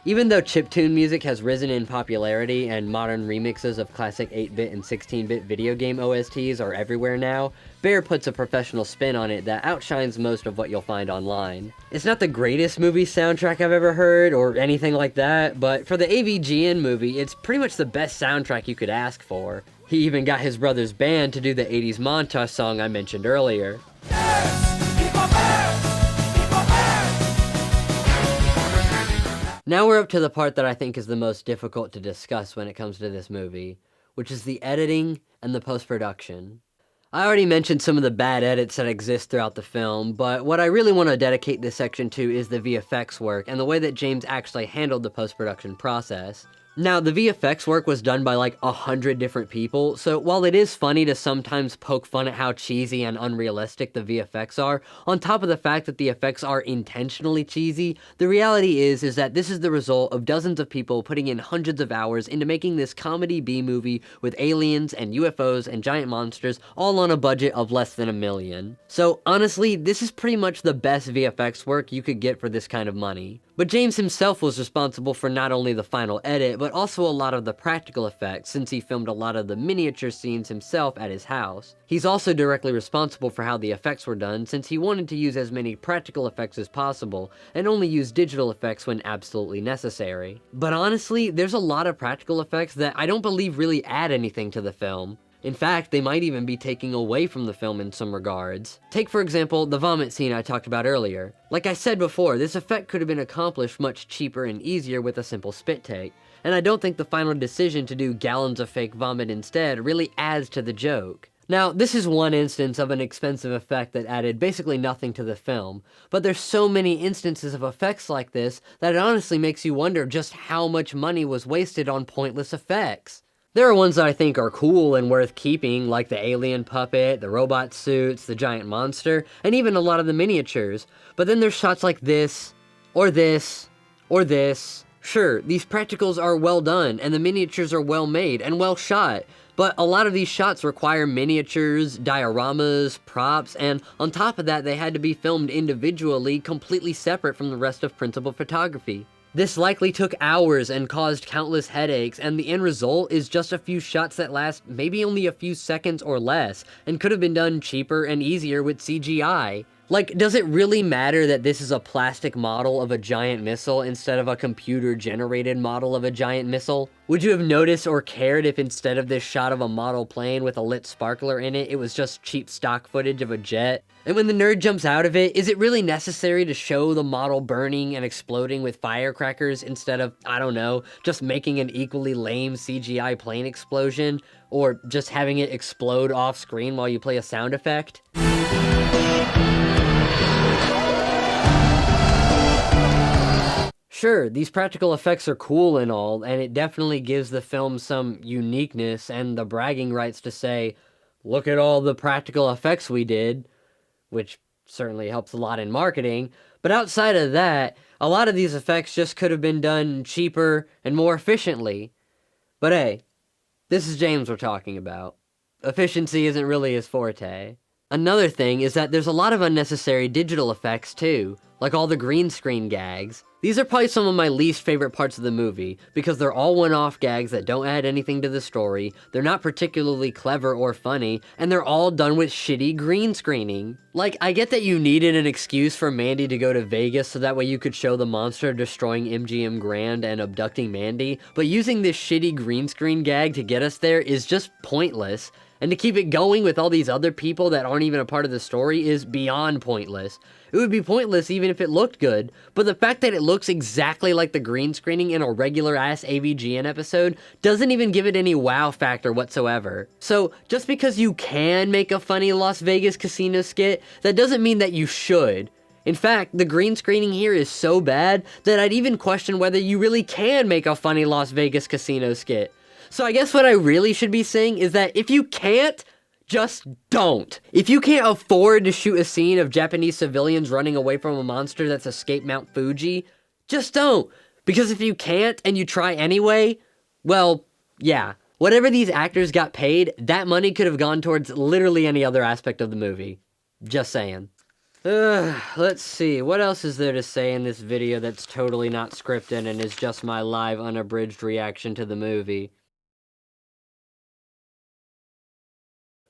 Even though chiptune music has risen in popularity and modern remixes of classic 8-bit and 16-bit video game OSTs are everywhere now, Bear puts a professional spin on it that outshines most of what you'll find online. It's not the greatest movie soundtrack I've ever heard or anything like that, but for the AVGN movie, it's pretty much the best soundtrack you could ask for. He even got his brother's band to do the 80s montage song I mentioned earlier. Now we're up to the part that I think is the most difficult to discuss when it comes to this movie, which is the editing and the post-production. I already mentioned some of the bad edits that exist throughout the film, but what I really want to dedicate this section to is the VFX work and the way that James actually handled the post-production process. Now, the VFX work was done by like 100 different people, so while it is funny to sometimes poke fun at how cheesy and unrealistic the VFX are, on top of the fact that the effects are intentionally cheesy, the reality is that this is the result of dozens of people putting in hundreds of hours into making this comedy B-movie with aliens and UFOs and giant monsters all on a budget of less than $1 million. So honestly, this is pretty much the best VFX work you could get for this kind of money. But James himself was responsible for not only the final edit, but also a lot of the practical effects, since he filmed a lot of the miniature scenes himself at his house. He's also directly responsible for how the effects were done, since he wanted to use as many practical effects as possible, and only use digital effects when absolutely necessary. But honestly, there's a lot of practical effects that I don't believe really add anything to the film. In fact, they might even be taking away from the film in some regards. Take, for example, the vomit scene I talked about earlier. Like I said before, this effect could have been accomplished much cheaper and easier with a simple spit take, and I don't think the final decision to do gallons of fake vomit instead really adds to the joke. Now, this is one instance of an expensive effect that added basically nothing to the film, but there's so many instances of effects like this that it honestly makes you wonder just how much money was wasted on pointless effects. There are ones that I think are cool and worth keeping, like the alien puppet, the robot suits, the giant monster, and even a lot of the miniatures. But then there's shots like this, or this, or this. Sure, these practicals are well done, and the miniatures are well made and well shot, but a lot of these shots require miniatures, dioramas, props, and on top of that they had to be filmed individually, completely separate from the rest of principal photography. This likely took hours and caused countless headaches, and the end result is just a few shots that last maybe only a few seconds or less, and could have been done cheaper and easier with CGI. Like, does it really matter that this is a plastic model of a giant missile instead of a computer-generated model of a giant missile? Would you have noticed or cared if instead of this shot of a model plane with a lit sparkler in it, it was just cheap stock footage of a jet? And when the nerd jumps out of it, is it really necessary to show the model burning and exploding with firecrackers instead of, I don't know, just making an equally lame CGI plane explosion? Or just having it explode off screen while you play a sound effect? Sure, these practical effects are cool and all, and it definitely gives the film some uniqueness and the bragging rights to say, look at all the practical effects we did, which certainly helps a lot in marketing, but outside of that, a lot of these effects just could have been done cheaper and more efficiently. But hey, this is James we're talking about. Efficiency isn't really his forte. Another thing is that there's a lot of unnecessary digital effects too, like all the green screen gags. These are probably some of my least favorite parts of the movie, because they're all one-off gags that don't add anything to the story, they're not particularly clever or funny, and they're all done with shitty green screening. Like, I get that you needed an excuse for Mandy to go to Vegas so that way you could show the monster destroying MGM Grand and abducting Mandy, but using this shitty green screen gag to get us there is just pointless. And to keep it going with all these other people that aren't even a part of the story is beyond pointless. It would be pointless even if it looked good, but the fact that it looks exactly like the green screening in a regular-ass AVGN episode doesn't even give it any wow factor whatsoever. So, just because you can make a funny Las Vegas casino skit, that doesn't mean that you should. In fact, the green screening here is so bad that I'd even question whether you really can make a funny Las Vegas casino skit. So I guess what I really should be saying is that if you can't, just don't. If you can't afford to shoot a scene of Japanese civilians running away from a monster that's escaped Mount Fuji, just don't. Because if you can't and you try anyway, well, yeah. Whatever these actors got paid, that money could have gone towards literally any other aspect of the movie. Just saying. Let's see, what else is there to say in this video that's totally not scripted and is just my live, unabridged reaction to the movie?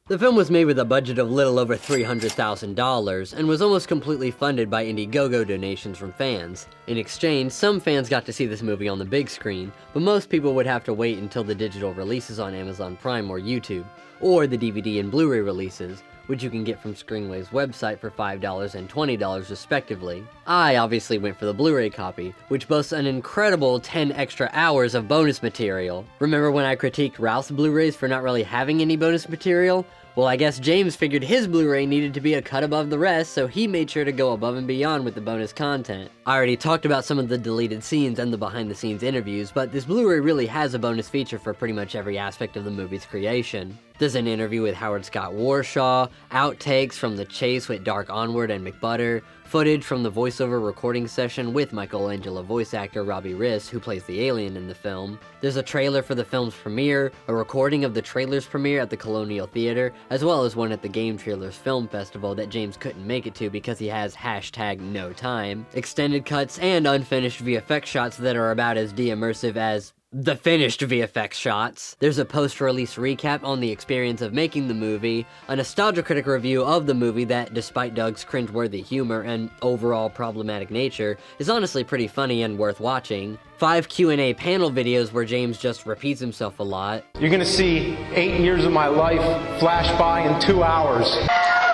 The film was made with a budget of little over $300,000 and was almost completely funded by Indiegogo donations from fans. In exchange, some fans got to see this movie on the big screen, but most people would have to wait until the digital releases on Amazon Prime or YouTube, or the DVD and Blu-ray releases, which you can get from Screenway's website for $5 and $20 respectively. I obviously went for the Blu-ray copy, which boasts an incredible 10 extra hours of bonus material. Remember when I critiqued Ralph's Blu-rays for not really having any bonus material? Well, I guess James figured his Blu-ray needed to be a cut above the rest, so he made sure to go above and beyond with the bonus content. I already talked about some of the deleted scenes and the behind-the-scenes interviews, but this Blu-ray really has a bonus feature for pretty much every aspect of the movie's creation. There's an interview with Howard Scott Warshaw, outtakes from the chase with Dark Onward and McButter, footage from the voiceover recording session with Michelangelo voice actor Robbie Riss, who plays the alien in the film. There's a trailer for the film's premiere, a recording of the trailer's premiere at the Colonial Theater, as well as one at the Game Trailers Film Festival that James couldn't make it to because he has #NoTime, extended cuts, and unfinished VFX shots that are about as de-immersive as the finished VFX shots. There's a post-release recap on the experience of making the movie, a nostalgia critic review of the movie that, despite Doug's cringeworthy humor and overall problematic nature, is honestly pretty funny and worth watching. 5 Q&A panel videos where James just repeats himself a lot. You're gonna see 8 years of my life flash by in 2 hours.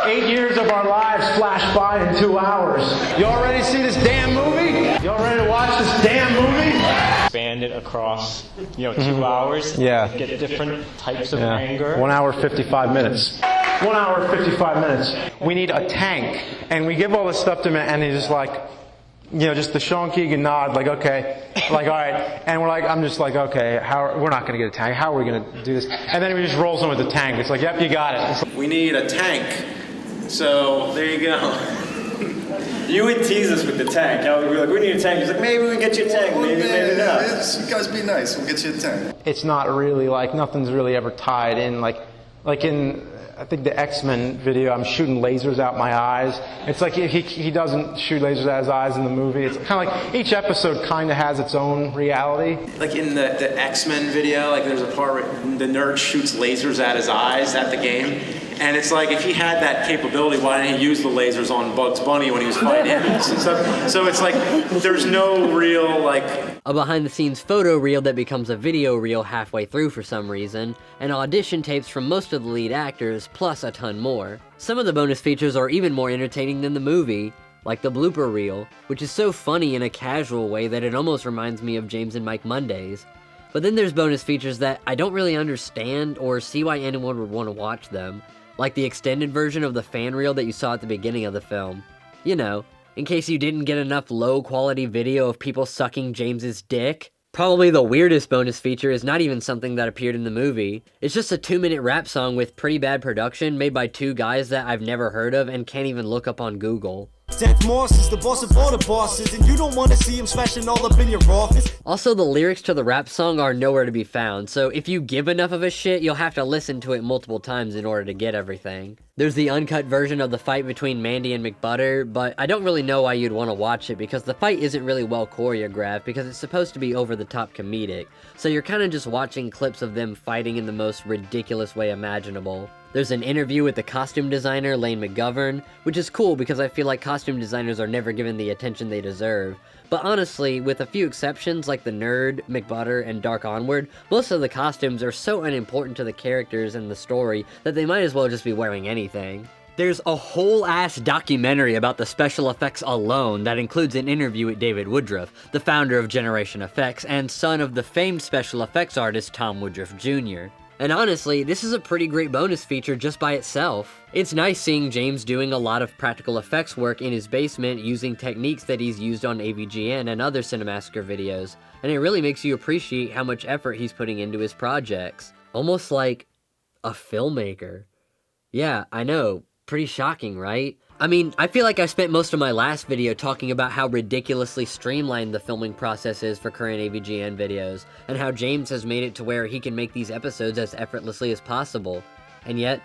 8 years of our lives flash by in 2 hours. Y'all ready to see this damn movie? Y'all ready to watch this damn movie? Expand it across, 2 hours. Yeah. Get different types of anger. 1 hour, 55 minutes. 1 hour, 55 minutes. We need a tank. And we give all this stuff to him, and he's just like, just the Sean Keegan nod, like, okay, like, all right. And I'm just like, okay, we're not going to get a tank. How are we going to do this? And then he just rolls in with the tank. It's like, yep, you got it. We need a tank. So, there you go. You would tease us with the tank. We'd be like, we need a tank. He's like, maybe we can get you a tank. Maybe not. You guys be nice. We'll get you a tank. It's not really nothing's really ever tied in. Like in, I think the X-Men video, I'm shooting lasers out my eyes. It's like he doesn't shoot lasers out his eyes in the movie. It's kind of like each episode kind of has its own reality. Like in the X-Men video, there's a part where the nerd shoots lasers at his eyes at the game. And it's like, if he had that capability, why didn't he use the lasers on Bugs Bunny when he was fighting enemies and stuff? So it's like, there's no real, a behind-the-scenes photo reel that becomes a video reel halfway through for some reason, and audition tapes from most of the lead actors, plus a ton more. Some of the bonus features are even more entertaining than the movie, like the blooper reel, which is so funny in a casual way that it almost reminds me of James and Mike Mondays. But then there's bonus features that I don't really understand or see why anyone would want to watch them. Like the extended version of the fan reel that you saw at the beginning of the film. In case you didn't get enough low-quality video of people sucking James's dick. Probably the weirdest bonus feature is not even something that appeared in the movie. It's just a 2-minute rap song with pretty bad production made by 2 guys that I've never heard of and can't even look up on Google. Seth Moss is the boss of all the bosses, and you don't want to see him smashing all up in your office. Also, the lyrics to the rap song are nowhere to be found, so if you give enough of a shit, you'll have to listen to it multiple times in order to get everything. There's the uncut version of the fight between Mandy and McButter, but I don't really know why you'd want to watch it because the fight isn't really well choreographed because it's supposed to be over-the-top comedic, so you're kind of just watching clips of them fighting in the most ridiculous way imaginable. There's an interview with the costume designer, Lane McGovern, which is cool because I feel like costume designers are never given the attention they deserve. But honestly, with a few exceptions like the Nerd, McButter, and Dark Onward, most of the costumes are so unimportant to the characters and the story that they might as well just be wearing anything. There's a whole-ass documentary about the special effects alone that includes an interview with David Woodruff, the founder of Generation Effects and son of the famed special effects artist Tom Woodruff Jr. And honestly, this is a pretty great bonus feature just by itself. It's nice seeing James doing a lot of practical effects work in his basement using techniques that he's used on AVGN and other Cinemassacre videos, and it really makes you appreciate how much effort he's putting into his projects. Almost like a filmmaker. Yeah, I know, pretty shocking, right? I mean, I feel like I spent most of my last video talking about how ridiculously streamlined the filming process is for current AVGN videos, and how James has made it to where he can make these episodes as effortlessly as possible. And yet,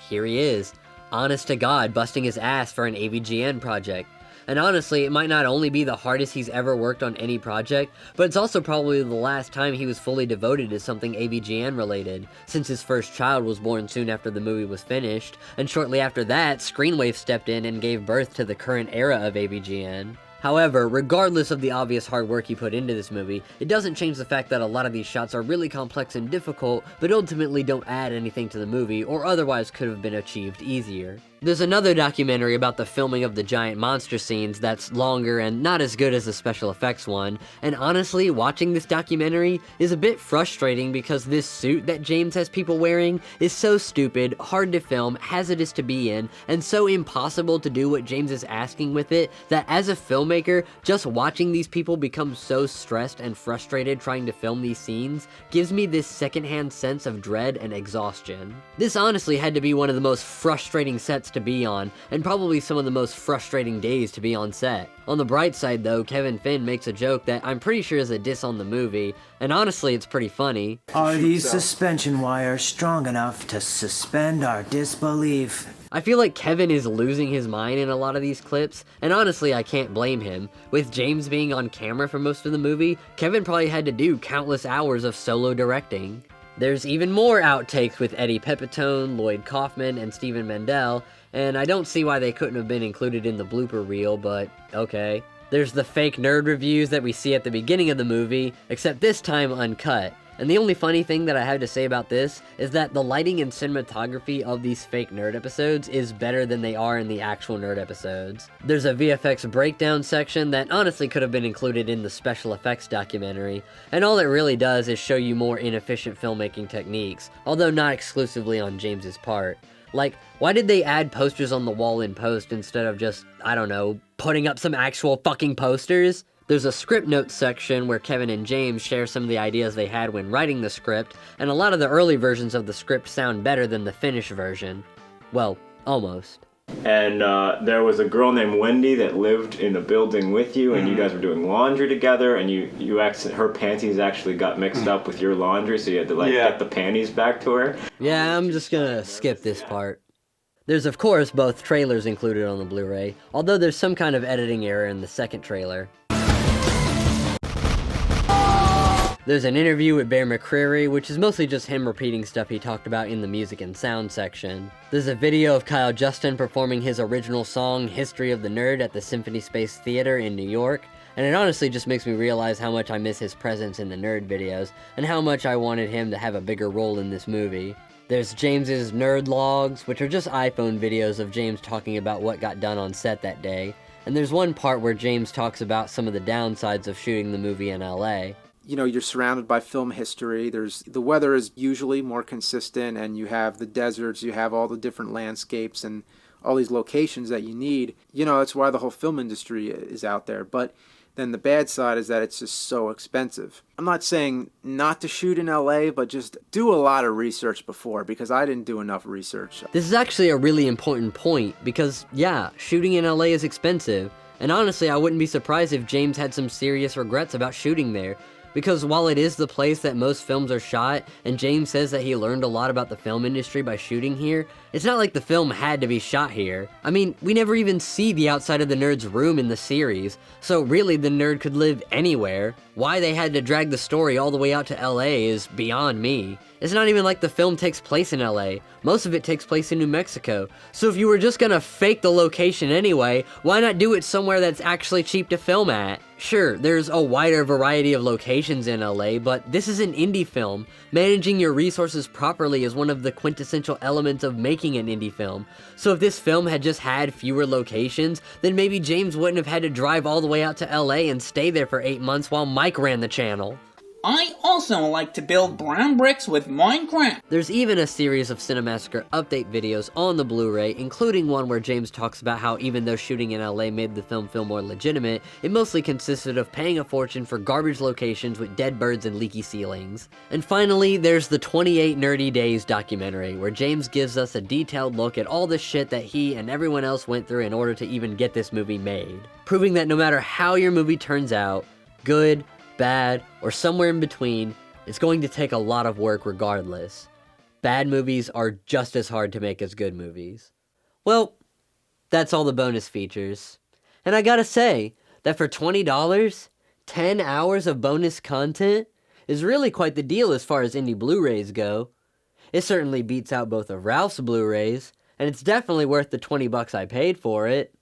here he is, honest to God, busting his ass for an AVGN project. And honestly, it might not only be the hardest he's ever worked on any project, but it's also probably the last time he was fully devoted to something AVGN related, since his first child was born soon after the movie was finished, and shortly after that, Screenwave stepped in and gave birth to the current era of AVGN. However, regardless of the obvious hard work he put into this movie, it doesn't change the fact that a lot of these shots are really complex and difficult, but ultimately don't add anything to the movie, or otherwise could have been achieved easier. There's another documentary about the filming of the giant monster scenes that's longer and not as good as the special effects one, and honestly, watching this documentary is a bit frustrating because this suit that James has people wearing is so stupid, hard to film, hazardous to be in, and so impossible to do what James is asking with it that as a filmmaker, just watching these people become so stressed and frustrated trying to film these scenes gives me this secondhand sense of dread and exhaustion. This honestly had to be one of the most frustrating sets to be on, and probably some of the most frustrating days to be on set. On the bright side though, Kevin Finn makes a joke that I'm pretty sure is a diss on the movie, and honestly it's pretty funny. Are these suspension wires strong enough to suspend our disbelief? I feel like Kevin is losing his mind in a lot of these clips, and honestly I can't blame him. With James being on camera for most of the movie, Kevin probably had to do countless hours of solo directing. There's even more outtakes with Eddie Pepitone, Lloyd Kaufman, and Stephen Mendel, and I don't see why they couldn't have been included in the blooper reel, but okay. There's the fake nerd reviews that we see at the beginning of the movie, except this time uncut. And the only funny thing that I have to say about this is that the lighting and cinematography of these fake nerd episodes is better than they are in the actual nerd episodes. There's a VFX breakdown section that honestly could have been included in the special effects documentary, and all it really does is show you more inefficient filmmaking techniques, although not exclusively on James's part. Like, why did they add posters on the wall in post instead of just, I don't know, putting up some actual fucking posters? There's a script notes section where Kevin and James share some of the ideas they had when writing the script, and a lot of the early versions of the script sound better than the finished version. Well, almost. And there was a girl named Wendy that lived in a building with you, and you guys were doing laundry together, and her panties actually got mixed up with your laundry, so you had to get the panties back to her. Yeah, I'm just gonna skip this part. There's of course both trailers included on the Blu-ray, although there's some kind of editing error in the second trailer. There's an interview with Bear McCreary, which is mostly just him repeating stuff he talked about in the music and sound section. There's a video of Kyle Justin performing his original song, History of the Nerd, at the Symphony Space Theater in New York, and it honestly just makes me realize how much I miss his presence in the nerd videos, and how much I wanted him to have a bigger role in this movie. There's James's nerd logs, which are just iPhone videos of James talking about what got done on set that day, and there's one part where James talks about some of the downsides of shooting the movie in LA. You know, you're surrounded by film history. The weather is usually more consistent, and you have the deserts, you have all the different landscapes and all these locations that you need. You know, that's why the whole film industry is out there. But then the bad side is that it's just so expensive. I'm not saying not to shoot in LA, but just do a lot of research before, because I didn't do enough research. This is actually a really important point, because yeah, shooting in LA is expensive. And honestly, I wouldn't be surprised if James had some serious regrets about shooting there. Because while it is the place that most films are shot, and James says that he learned a lot about the film industry by shooting here, it's not like the film had to be shot here. I mean, we never even see the outside of the nerd's room in the series, so really the nerd could live anywhere. Why they had to drag the story all the way out to LA is beyond me. It's not even like the film takes place in LA. Most of it takes place in New Mexico. So if you were just gonna fake the location anyway, why not do it somewhere that's actually cheap to film at? Sure, there's a wider variety of locations in LA, but this is an indie film. Managing your resources properly is one of the quintessential elements of making an indie film. So if this film had just had fewer locations, then maybe James wouldn't have had to drive all the way out to LA and stay there for 8 months while Mike ran the channel. I also like to build brown bricks with Minecraft. There's even a series of Cinemassacre update videos on the Blu-ray, including one where James talks about how even though shooting in LA made the film feel more legitimate, it mostly consisted of paying a fortune for garbage locations with dead birds and leaky ceilings. And finally, there's the 28 Nerdy Days documentary, where James gives us a detailed look at all the shit that he and everyone else went through in order to even get this movie made. Proving that no matter how your movie turns out, good, bad, or somewhere in between, it's going to take a lot of work regardless. Bad movies are just as hard to make as good movies. Well, that's all the bonus features. And I gotta say that for $20, 10 hours of bonus content is really quite the deal as far as indie Blu-rays go. It certainly beats out both of Ralph's Blu-rays, and it's definitely worth the $20 I paid for it.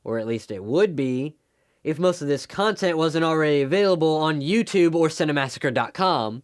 Or at least it would be, if most of this content wasn't already available on YouTube or Cinemassacre.com.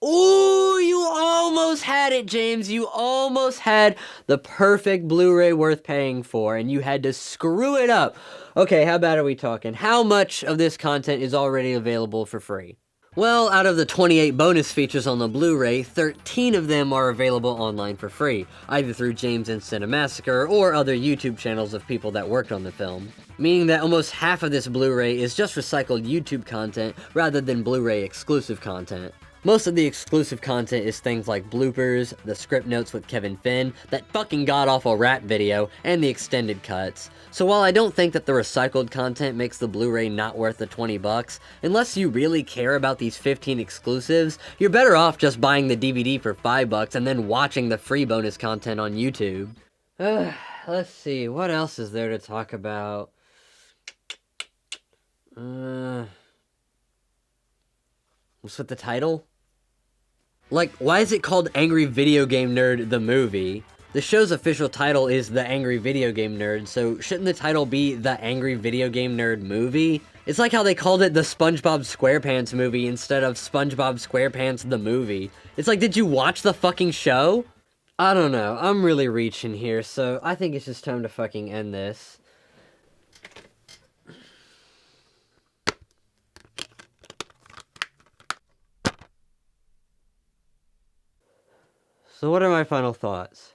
Ooh, you almost had it, James. You almost had the perfect Blu-ray worth paying for, and you had to screw it up. Okay, how bad are we talking? How much of this content is already available for free? Well, out of the 28 bonus features on the Blu-ray, 13 of them are available online for free, either through James and Cinemassacre or other YouTube channels of people that worked on the film. Meaning that almost half of this Blu-ray is just recycled YouTube content rather than Blu-ray exclusive content. Most of the exclusive content is things like bloopers, the script notes with Kevin Finn, that fucking god-awful rap video, and the extended cuts. So while I don't think that the recycled content makes the Blu-ray not worth the $20, unless you really care about these 15 exclusives, you're better off just buying the DVD for $5 and then watching the free bonus content on YouTube. Let's see, what else is there to talk about? What's with the title? Like, why is it called Angry Video Game Nerd the Movie? The show's official title is The Angry Video Game Nerd, so shouldn't the title be The Angry Video Game Nerd Movie? It's like how they called it the SpongeBob SquarePants Movie instead of SpongeBob SquarePants the Movie. It's like, did you watch the fucking show? I don't know, I'm really reaching here, so I think it's just time to fucking end this. So what are my final thoughts?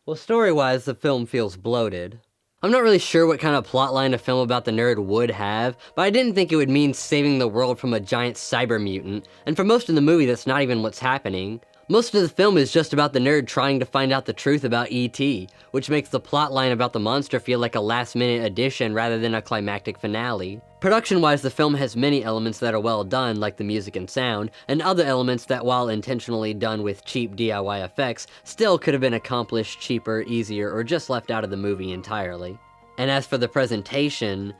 Well, story-wise, the film feels bloated. I'm not really sure what kind of plotline a film about the nerd would have, but I didn't think it would mean saving the world from a giant cyber mutant, and for most of the movie that's not even what's happening. Most of the film is just about the nerd trying to find out the truth about E.T., which makes the plotline about the monster feel like a last-minute addition rather than a climactic finale. Production-wise, the film has many elements that are well done, like the music and sound, and other elements that, while intentionally done with cheap DIY effects, still could have been accomplished cheaper, easier, or just left out of the movie entirely. And as for the presentation,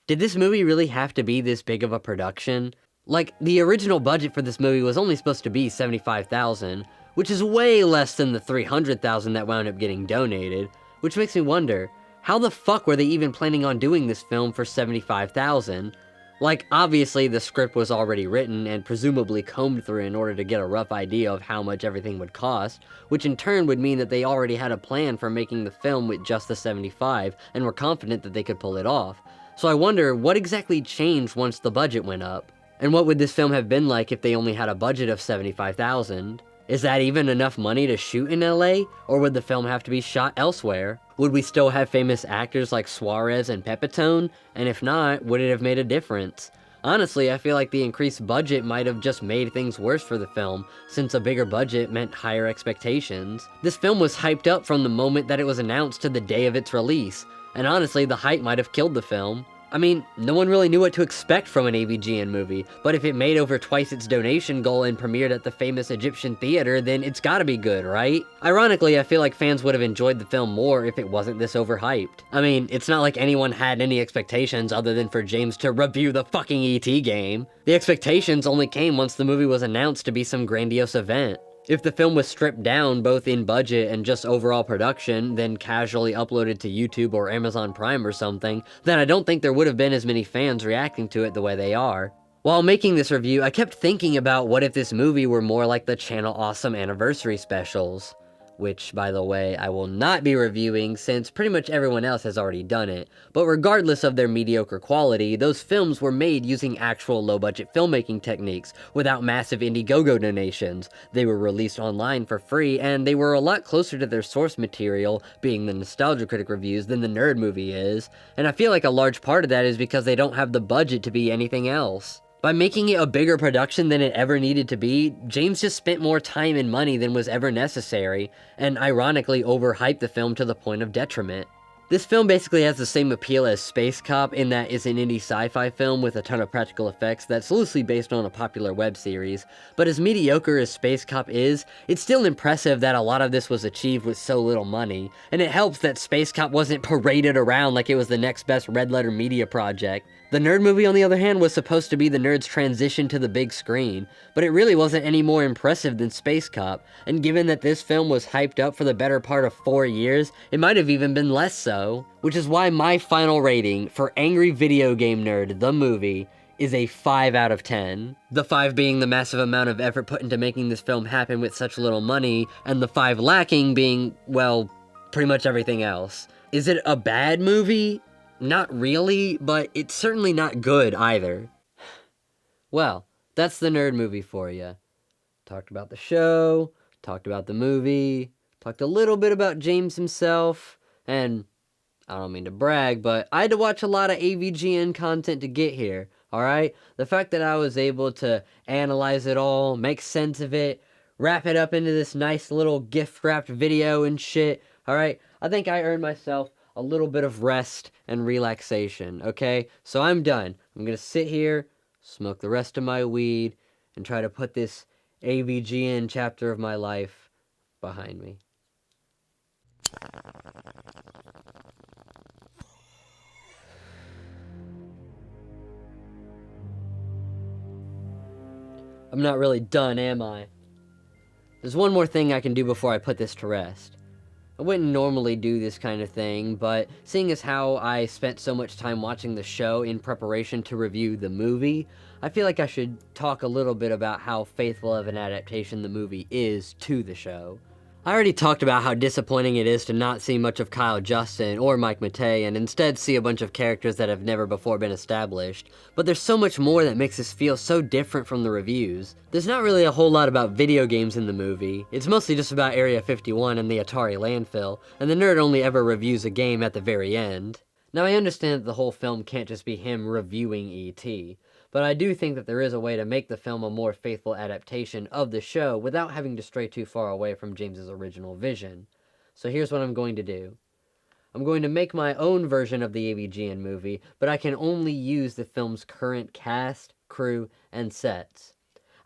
did this movie really have to be this big of a production? Like, the original budget for this movie was only supposed to be $75,000, which is way less than the $300,000 that wound up getting donated, which makes me wonder, how the fuck were they even planning on doing this film for $75,000? Like, obviously the script was already written and presumably combed through in order to get a rough idea of how much everything would cost, which in turn would mean that they already had a plan for making the film with just the 75 and were confident that they could pull it off. So I wonder, what exactly changed once the budget went up? And what would this film have been like if they only had a budget of $75,000? Is that even enough money to shoot in LA? Or would the film have to be shot elsewhere? Would we still have famous actors like Suarez and Pepitone? And if not, would it have made a difference? Honestly, I feel like the increased budget might have just made things worse for the film, since a bigger budget meant higher expectations. This film was hyped up from the moment that it was announced to the day of its release, and honestly, the hype might have killed the film. I mean, no one really knew what to expect from an AVGN movie, but if it made over twice its donation goal and premiered at the famous Egyptian theater, then it's gotta be good, right? Ironically, I feel like fans would have enjoyed the film more if it wasn't this overhyped. I mean, it's not like anyone had any expectations other than for James to review the fucking E.T. game. The expectations only came once the movie was announced to be some grandiose event. If the film was stripped down both in budget and just overall production, then casually uploaded to YouTube or Amazon Prime or something, then I don't think there would have been as many fans reacting to it the way they are. While making this review, I kept thinking about what if this movie were more like the Channel Awesome anniversary specials. Which, by the way, I will not be reviewing since pretty much everyone else has already done it. But regardless of their mediocre quality, those films were made using actual low-budget filmmaking techniques, without massive Indiegogo donations. They were released online for free, and they were a lot closer to their source material, being the Nostalgia Critic reviews, than the Nerd Movie is. And I feel like a large part of that is because they don't have the budget to be anything else. By making it a bigger production than it ever needed to be, James just spent more time and money than was ever necessary, and ironically overhyped the film to the point of detriment. This film basically has the same appeal as Space Cop in that it's an indie sci-fi film with a ton of practical effects that's loosely based on a popular web series, but as mediocre as Space Cop is, it's still impressive that a lot of this was achieved with so little money, and it helps that Space Cop wasn't paraded around like it was the next best red letter media project. The Nerd movie, on the other hand, was supposed to be the Nerd's transition to the big screen, but it really wasn't any more impressive than Space Cop, and given that this film was hyped up for the better part of 4 years, it might have even been less so. Which is why my final rating for Angry Video Game Nerd, the movie, is a 5 out of 10. The 5 being the massive amount of effort put into making this film happen with such little money, and the 5 lacking being, well, pretty much everything else. Is it a bad movie? Not really, but it's certainly not good either. Well, that's the Nerd movie for you. Talked about the show, talked about the movie, talked a little bit about James himself, and I don't mean to brag, but I had to watch a lot of AVGN content to get here, alright? The fact that I was able to analyze it all, make sense of it, wrap it up into this nice little gift-wrapped video and shit, alright? I think I earned myself a little bit of rest and relaxation, okay? So I'm done. I'm gonna sit here, smoke the rest of my weed, and try to put this AVGN chapter of my life behind me. I'm not really done, am I? There's one more thing I can do before I put this to rest. I wouldn't normally do this kind of thing, but seeing as how I spent so much time watching the show in preparation to review the movie, I feel like I should talk a little bit about how faithful of an adaptation the movie is to the show. I already talked about how disappointing it is to not see much of Kyle Justin or Mike Matei and instead see a bunch of characters that have never before been established, but there's so much more that makes this feel so different from the reviews. There's not really a whole lot about video games in the movie. It's mostly just about Area 51 and the Atari landfill, and the Nerd only ever reviews a game at the very end. Now I understand that the whole film can't just be him reviewing E.T., but I do think that there is a way to make the film a more faithful adaptation of the show without having to stray too far away from James's original vision. So here's what I'm going to do. I'm going to make my own version of the AVGN movie, but I can only use the film's current cast, crew, and sets.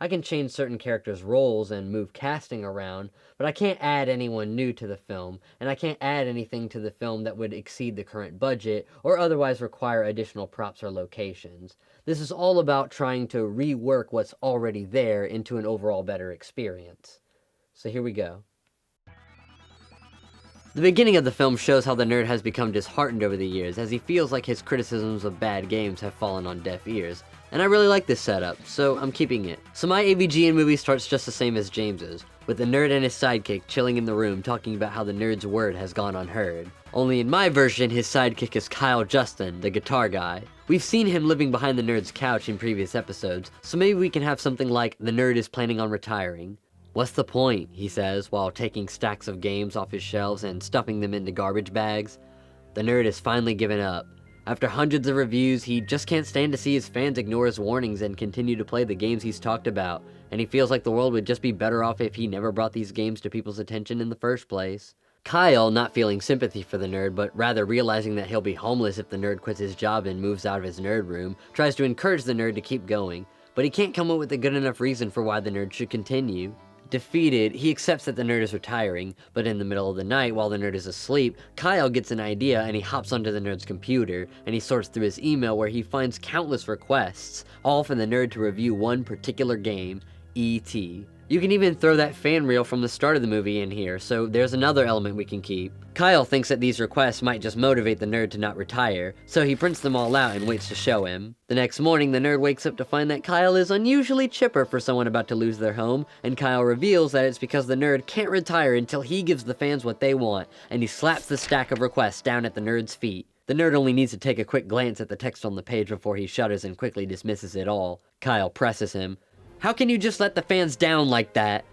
I can change certain characters' roles and move casting around, but I can't add anyone new to the film, and I can't add anything to the film that would exceed the current budget or otherwise require additional props or locations. This is all about trying to rework what's already there into an overall better experience. So here we go. The beginning of the film shows how the Nerd has become disheartened over the years, as he feels like his criticisms of bad games have fallen on deaf ears. And I really like this setup, so I'm keeping it. So my AVGN movie starts just the same as James's, with the Nerd and his sidekick chilling in the room talking about how the Nerd's word has gone unheard. Only in my version, his sidekick is Kyle Justin, the guitar guy. We've seen him living behind the Nerd's couch in previous episodes, so maybe we can have something like the Nerd is planning on retiring. What's the point, he says, while taking stacks of games off his shelves and stuffing them into garbage bags. The Nerd has finally given up. After hundreds of reviews, he just can't stand to see his fans ignore his warnings and continue to play the games he's talked about, and he feels like the world would just be better off if he never brought these games to people's attention in the first place. Kyle, not feeling sympathy for the Nerd, but rather realizing that he'll be homeless if the Nerd quits his job and moves out of his Nerd room, tries to encourage the Nerd to keep going, but he can't come up with a good enough reason for why the Nerd should continue. Defeated, he accepts that the Nerd is retiring, but in the middle of the night, while the Nerd is asleep, Kyle gets an idea and he hops onto the Nerd's computer, and he sorts through his email where he finds countless requests, all for the Nerd to review one particular game, E.T. You can even throw that fan reel from the start of the movie in here, so there's another element we can keep. Kyle thinks that these requests might just motivate the Nerd to not retire, so he prints them all out and waits to show him. The next morning, the Nerd wakes up to find that Kyle is unusually chipper for someone about to lose their home, and Kyle reveals that it's because the Nerd can't retire until he gives the fans what they want, and he slaps the stack of requests down at the Nerd's feet. The Nerd only needs to take a quick glance at the text on the page before he shudders and quickly dismisses it all. Kyle presses him. How can you just let the fans down like that?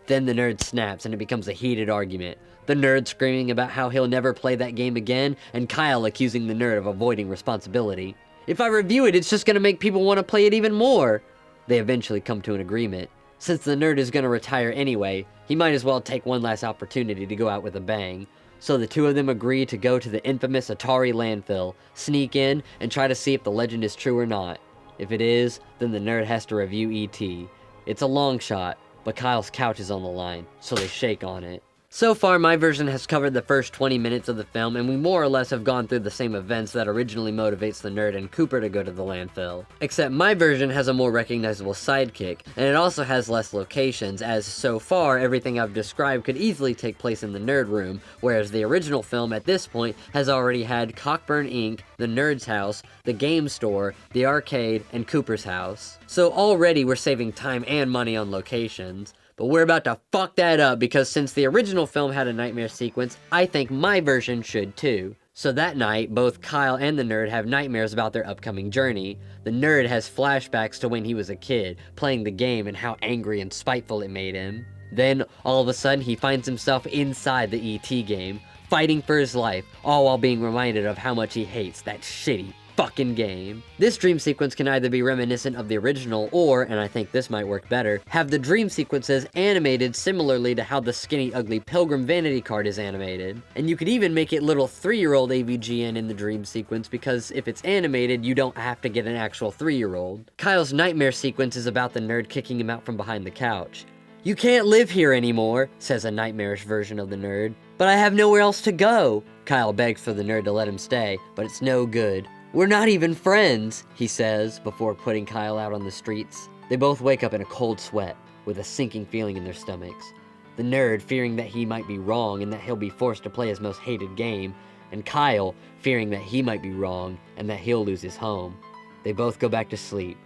Then the Nerd snaps and it becomes a heated argument. The Nerd screaming about how he'll never play that game again, and Kyle accusing the Nerd of avoiding responsibility. If I review it, it's just gonna make people want to play it even more. They eventually come to an agreement. Since the Nerd is gonna retire anyway, he might as well take one last opportunity to go out with a bang. So the two of them agree to go to the infamous Atari landfill, sneak in, and try to see if the legend is true or not. If it is, then the nerd has to review E.T. It's a long shot, but Kyle's couch is on the line, so they shake on it. So far, my version has covered the first 20 minutes of the film, and we more or less have gone through the same events that originally motivates the nerd and Cooper to go to the landfill. Except my version has a more recognizable sidekick, and it also has less locations, as so far, everything I've described could easily take place in the nerd room, whereas the original film at this point has already had Cockburn Inc., the nerd's house, the game store, the arcade, and Cooper's house. So already we're saving time and money on locations. But we're about to fuck that up because since the original film had a nightmare sequence, I think my version should too. So that night, both Kyle and the nerd have nightmares about their upcoming journey. The nerd has flashbacks to when he was a kid, playing the game and how angry and spiteful it made him. Then, all of a sudden, he finds himself inside the E.T. game, fighting for his life, all while being reminded of how much he hates that shitty fucking game. This dream sequence can either be reminiscent of the original or, and I think this might work better, have the dream sequences animated similarly to how the skinny ugly Pilgrim vanity card is animated. And you could even make it little 3-year-old AVGN in the dream sequence because if it's animated, you don't have to get an actual 3-year-old. Kyle's nightmare sequence is about the nerd kicking him out from behind the couch. "You can't live here anymore," says a nightmarish version of the nerd. "But I have nowhere else to go." Kyle begs for the nerd to let him stay, but it's no good. "We're not even friends," he says, before putting Kyle out on the streets. They both wake up in a cold sweat, with a sinking feeling in their stomachs. The nerd fearing that he might be wrong and that he'll be forced to play his most hated game, and Kyle fearing that he might be wrong and that he'll lose his home. They both go back to sleep,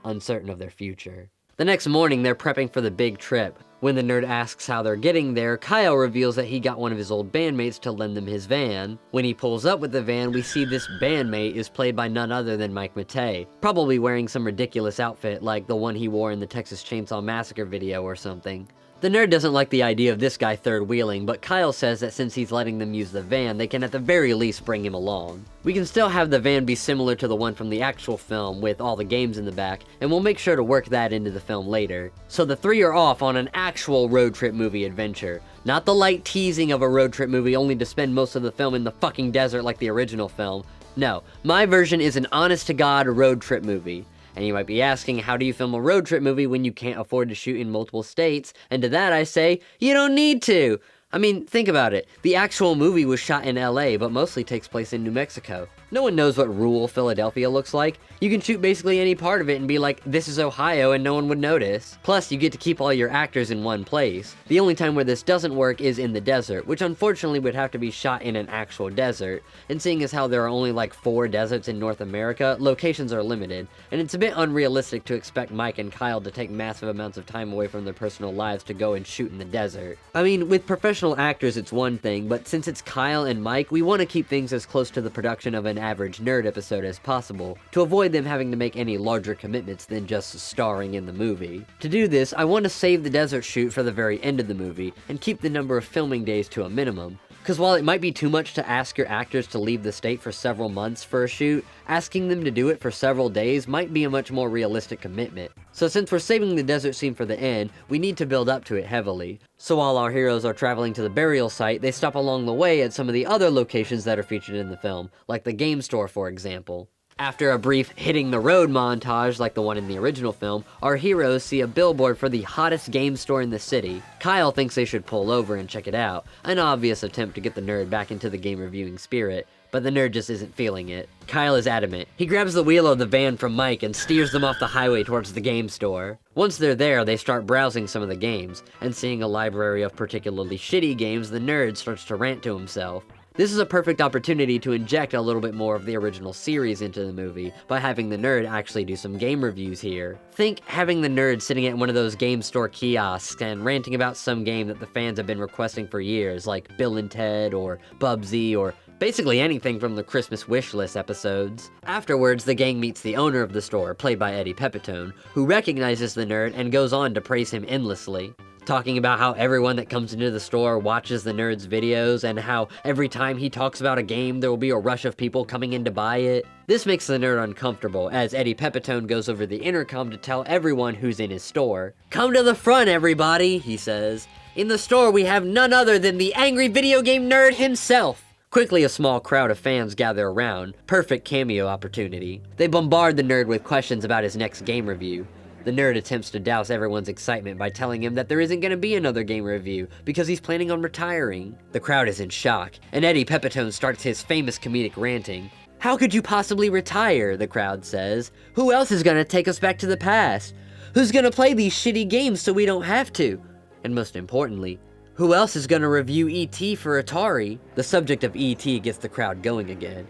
uncertain of their future. The next morning, they're prepping for the big trip. When the nerd asks how they're getting there, Kyle reveals that he got one of his old bandmates to lend them his van. When he pulls up with the van, we see this bandmate is played by none other than Mike Matei, probably wearing some ridiculous outfit like the one he wore in the Texas Chainsaw Massacre video or something. The nerd doesn't like the idea of this guy third-wheeling, but Kyle says that since he's letting them use the van, they can at the very least bring him along. We can still have the van be similar to the one from the actual film, with all the games in the back, and we'll make sure to work that into the film later. So the three are off on an actual road trip movie adventure. Not the light teasing of a road trip movie only to spend most of the film in the fucking desert like the original film. No, my version is an honest-to-God road trip movie. And you might be asking, how do you film a road trip movie when you can't afford to shoot in multiple states? And to that I say, you don't need to! I mean, think about it. The actual movie was shot in LA, but mostly takes place in New Mexico. No one knows what rural Philadelphia looks like. You can shoot basically any part of it and be like, this is Ohio, and no one would notice. Plus, you get to keep all your actors in one place. The only time where this doesn't work is in the desert, which unfortunately would have to be shot in an actual desert. And seeing as how there are only like 4 deserts in North America, locations are limited, and it's a bit unrealistic to expect Mike and Kyle to take massive amounts of time away from their personal lives to go and shoot in the desert. I mean, with professional actors it's one thing, but since it's Kyle and Mike, we want to keep things as close to the production of an average nerd episode as possible, to avoid them having to make any larger commitments than just starring in the movie. To do this, I want to save the desert shoot for the very end of the movie, and keep the number of filming days to a minimum. Because while it might be too much to ask your actors to leave the state for several months for a shoot, asking them to do it for several days might be a much more realistic commitment. So since we're saving the desert scene for the end, we need to build up to it heavily. So while our heroes are traveling to the burial site, they stop along the way at some of the other locations that are featured in the film, like the game store for example. After a brief hitting the road montage like the one in the original film, our heroes see a billboard for the hottest game store in the city. Kyle thinks they should pull over and check it out, an obvious attempt to get the nerd back into the game reviewing spirit, but the nerd just isn't feeling it. Kyle is adamant. He grabs the wheel of the van from Mike and steers them off the highway towards the game store. Once they're there, they start browsing some of the games, and seeing a library of particularly shitty games, the nerd starts to rant to himself. This is a perfect opportunity to inject a little bit more of the original series into the movie by having the nerd actually do some game reviews here. Think having the nerd sitting at one of those game store kiosks and ranting about some game that the fans have been requesting for years, like Bill and Ted or Bubsy or basically anything from the Christmas wish list episodes. Afterwards, the gang meets the owner of the store, played by Eddie Pepitone, who recognizes the nerd and goes on to praise him endlessly. Talking about how everyone that comes into the store watches the nerd's videos and how every time he talks about a game there will be a rush of people coming in to buy it. This makes the nerd uncomfortable as Eddie Pepitone goes over the intercom to tell everyone who's in his store. "Come to the front, everybody," he says. In the store, we have none other than the angry video game nerd himself. Quickly, a small crowd of fans gather around. Perfect cameo opportunity. They bombard the nerd with questions about his next game review. The nerd attempts to douse everyone's excitement by telling him that there isn't going to be another game review because he's planning on retiring. The crowd is in shock, and Eddie Pepitone starts his famous comedic ranting. "How could you possibly retire?" the crowd says. "Who else is going to take us back to the past? Who's going to play these shitty games so we don't have to? And most importantly, who else is going to review E.T. for Atari?" The subject of E.T. gets the crowd going again.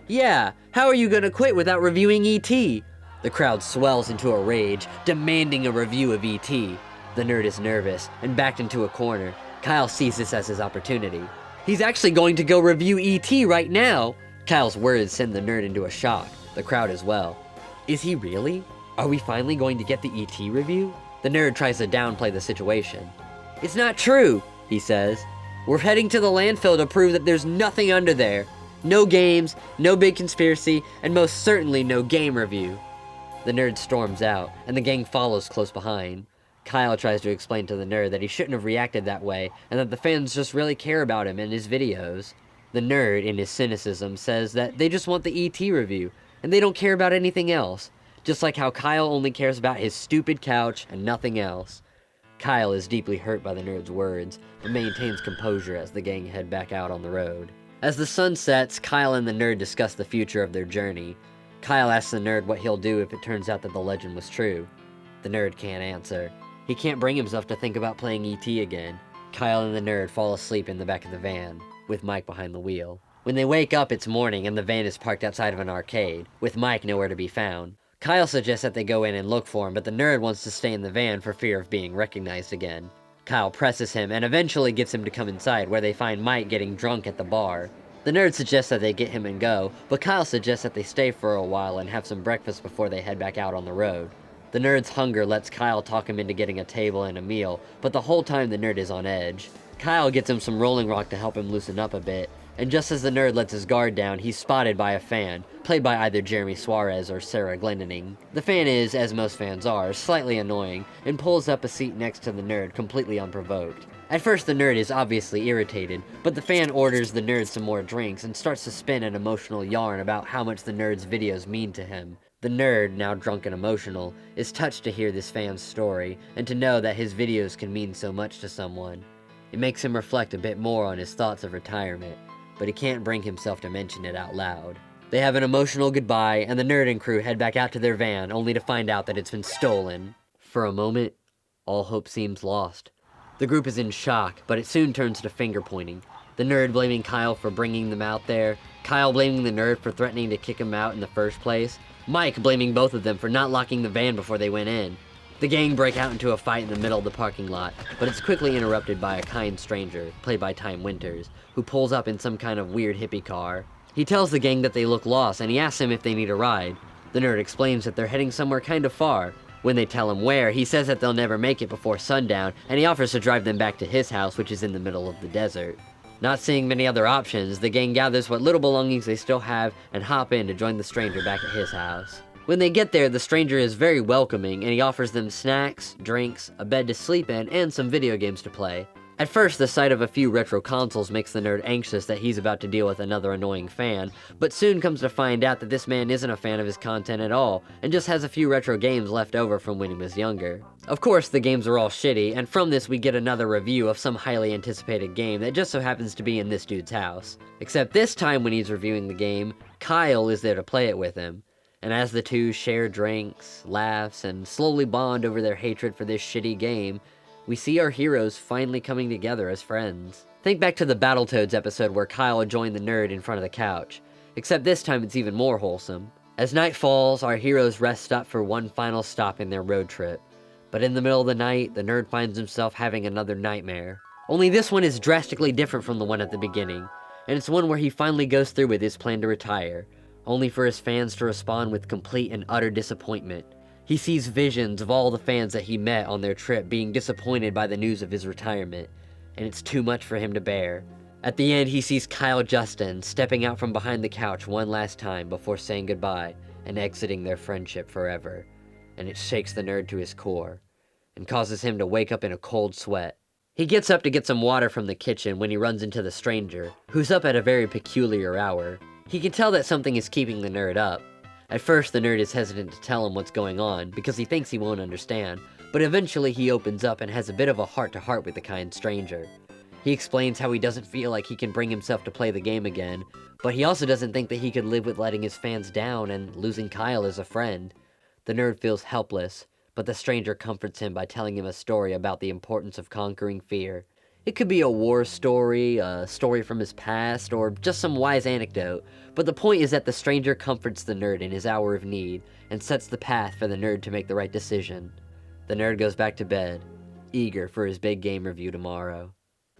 "Yeah, how are you going to quit without reviewing E.T.? The crowd swells into a rage, demanding a review of E.T. The nerd is nervous and backed into a corner. Kyle sees this as his opportunity. He's actually going to go review E.T. right now. Kyle's words send the nerd into a shock, the crowd as well. Is he really? Are we finally going to get the E.T. review? The nerd tries to downplay the situation. "It's not true," he says. "We're heading to the landfill to prove that there's nothing under there. No games, no big conspiracy, and most certainly no game review." The nerd storms out, and the gang follows close behind. Kyle tries to explain to the nerd that he shouldn't have reacted that way, and that the fans just really care about him and his videos. The nerd, in his cynicism, says that they just want the E.T. review, and they don't care about anything else, just like how Kyle only cares about his stupid couch and nothing else. Kyle is deeply hurt by the nerd's words, but maintains composure as the gang head back out on the road. As the sun sets, Kyle and the nerd discuss the future of their journey. Kyle asks the nerd what he'll do if it turns out that the legend was true. The nerd can't answer. He can't bring himself to think about playing E.T. again. Kyle and the nerd fall asleep in the back of the van, with Mike behind the wheel. When they wake up, it's morning and the van is parked outside of an arcade, with Mike nowhere to be found. Kyle suggests that they go in and look for him, but the nerd wants to stay in the van for fear of being recognized again. Kyle presses him and eventually gets him to come inside, where they find Mike getting drunk at the bar. The nerd suggests that they get him and go, but Kyle suggests that they stay for a while and have some breakfast before they head back out on the road. The nerd's hunger lets Kyle talk him into getting a table and a meal, but the whole time the nerd is on edge. Kyle gets him some Rolling Rock to help him loosen up a bit, and just as the nerd lets his guard down, he's spotted by a fan, played by either Jeremy Suarez or Sarah Glendening. The fan is, as most fans are, slightly annoying, and pulls up a seat next to the nerd completely unprovoked. At first the nerd is obviously irritated, but the fan orders the nerd some more drinks and starts to spin an emotional yarn about how much the nerd's videos mean to him. The nerd, now drunk and emotional, is touched to hear this fan's story, and to know that his videos can mean so much to someone. It makes him reflect a bit more on his thoughts of retirement, but he can't bring himself to mention it out loud. They have an emotional goodbye, and the nerd and crew head back out to their van, only to find out that it's been stolen. For a moment, all hope seems lost. The group is in shock, but it soon turns to finger-pointing. The nerd blaming Kyle for bringing them out there, Kyle blaming the nerd for threatening to kick him out in the first place, Mike blaming both of them for not locking the van before they went in. The gang break out into a fight in the middle of the parking lot, but it's quickly interrupted by a kind stranger, played by Time Winters, who pulls up in some kind of weird hippie car. He tells the gang that they look lost, and he asks them if they need a ride. The nerd explains that they're heading somewhere kind of far. When they tell him where, he says that they'll never make it before sundown, and he offers to drive them back to his house, which is in the middle of the desert. Not seeing many other options, the gang gathers what little belongings they still have and hop in to join the stranger back at his house. When they get there, the stranger is very welcoming, and he offers them snacks, drinks, a bed to sleep in, and some video games to play. At first, the sight of a few retro consoles makes the nerd anxious that he's about to deal with another annoying fan, but soon comes to find out that this man isn't a fan of his content at all, and just has a few retro games left over from when he was younger. Of course, the games are all shitty, and from this we get another review of some highly anticipated game that just so happens to be in this dude's house. Except this time when he's reviewing the game, Kyle is there to play it with him. And as the two share drinks, laughs, and slowly bond over their hatred for this shitty game, we see our heroes finally coming together as friends. Think back to the Battletoads episode where Kyle joined the nerd in front of the couch, except this time it's even more wholesome. As night falls, our heroes rest up for one final stop in their road trip. But in the middle of the night, the nerd finds himself having another nightmare. Only this one is drastically different from the one at the beginning, and it's one where he finally goes through with his plan to retire, only for his fans to respond with complete and utter disappointment. He sees visions of all the fans that he met on their trip being disappointed by the news of his retirement, and it's too much for him to bear. At the end, he sees Kyle Justin stepping out from behind the couch one last time before saying goodbye and exiting their friendship forever, and it shakes the nerd to his core and causes him to wake up in a cold sweat. He gets up to get some water from the kitchen when he runs into the stranger, who's up at a very peculiar hour. He can tell that something is keeping the nerd up. At first, the nerd is hesitant to tell him what's going on because he thinks he won't understand, but eventually he opens up and has a bit of a heart-to-heart with the kind stranger. He explains how he doesn't feel like he can bring himself to play the game again, but he also doesn't think that he could live with letting his fans down and losing Kyle as a friend. The nerd feels helpless, but the stranger comforts him by telling him a story about the importance of conquering fear. It could be a war story, a story from his past, or just some wise anecdote, but the point is that the stranger comforts the nerd in his hour of need and sets the path for the nerd to make the right decision. The nerd goes back to bed, eager for his big game review tomorrow.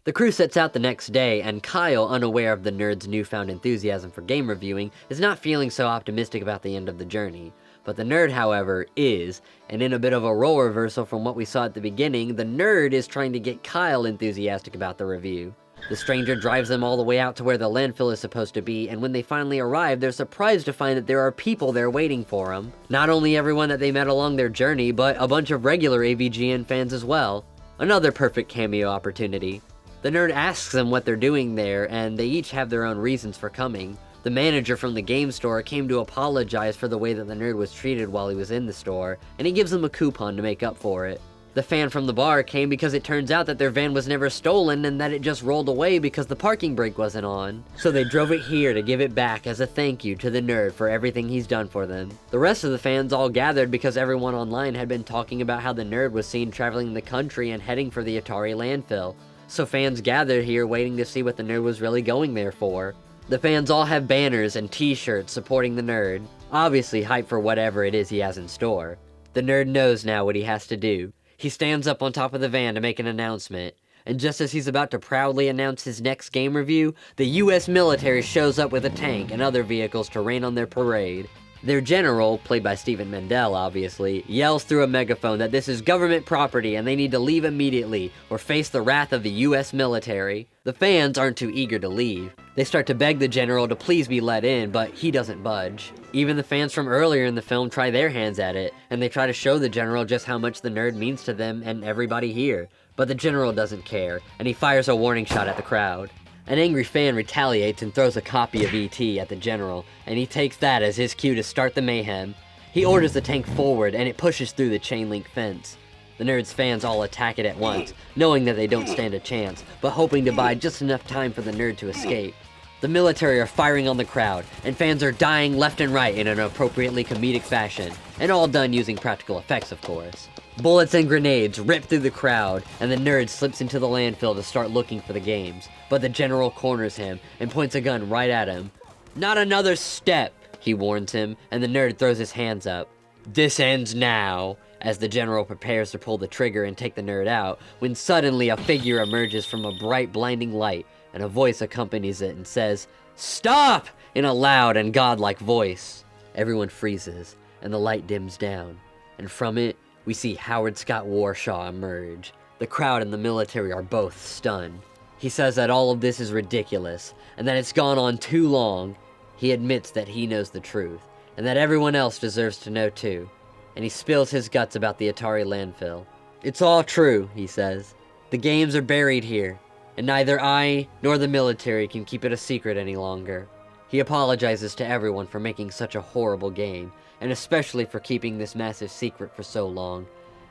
The crew sets out the next day, and Kyle, unaware of the nerd's newfound enthusiasm for game reviewing, is not feeling so optimistic about the end of the journey. But the nerd, however, is, and in a bit of a role reversal from what we saw at the beginning, the nerd is trying to get Kyle enthusiastic about the review. The stranger drives them all the way out to where the landfill is supposed to be, and when they finally arrive, they're surprised to find that there are people there waiting for them. Not only everyone that they met along their journey, but a bunch of regular AVGN fans as well. Another perfect cameo opportunity. The nerd asks them what they're doing there, and they each have their own reasons for coming. The manager from the game store came to apologize for the way that the nerd was treated while he was in the store, and he gives them a coupon to make up for it. The fan from the bar came because it turns out that their van was never stolen and that it just rolled away because the parking brake wasn't on. So they drove it here to give it back as a thank you to the nerd for everything he's done for them. The rest of the fans all gathered because everyone online had been talking about how the nerd was seen traveling the country and heading for the Atari landfill. So fans gathered here waiting to see what the nerd was really going there for. The fans all have banners and t-shirts supporting the nerd, obviously hyped for whatever it is he has in store. The nerd knows now what he has to do. He stands up on top of the van to make an announcement, and just as he's about to proudly announce his next game review, the US military shows up with a tank and other vehicles to rain on their parade. Their general, played by Stephen Mendel obviously, yells through a megaphone that this is government property and they need to leave immediately or face the wrath of the US military. The fans aren't too eager to leave. They start to beg the general to please be let in, but he doesn't budge. Even the fans from earlier in the film try their hands at it, and they try to show the general just how much the nerd means to them and everybody here. But the general doesn't care, and he fires a warning shot at the crowd. An angry fan retaliates and throws a copy of E.T. at the general, and he takes that as his cue to start the mayhem. He orders the tank forward, and it pushes through the chain link fence. The nerd's fans all attack it at once, knowing that they don't stand a chance, but hoping to buy just enough time for the nerd to escape. The military are firing on the crowd, and fans are dying left and right in an appropriately comedic fashion, and all done using practical effects, of course. Bullets and grenades rip through the crowd, and the nerd slips into the landfill to start looking for the games, but the general corners him and points a gun right at him. "Not another step," he warns him, and the nerd throws his hands up. "This ends now," as the general prepares to pull the trigger and take the nerd out, when suddenly a figure emerges from a bright, blinding light, and a voice accompanies it and says, "Stop!" in a loud and godlike voice. Everyone freezes, and the light dims down, and from it, we see Howard Scott Warshaw emerge. The crowd and the military are both stunned. He says that all of this is ridiculous, and that it's gone on too long. He admits that he knows the truth, and that everyone else deserves to know too. And he spills his guts about the Atari landfill. "It's all true," he says. "The games are buried here, and neither I nor the military can keep it a secret any longer." He apologizes to everyone for making such a horrible game, and especially for keeping this massive secret for so long,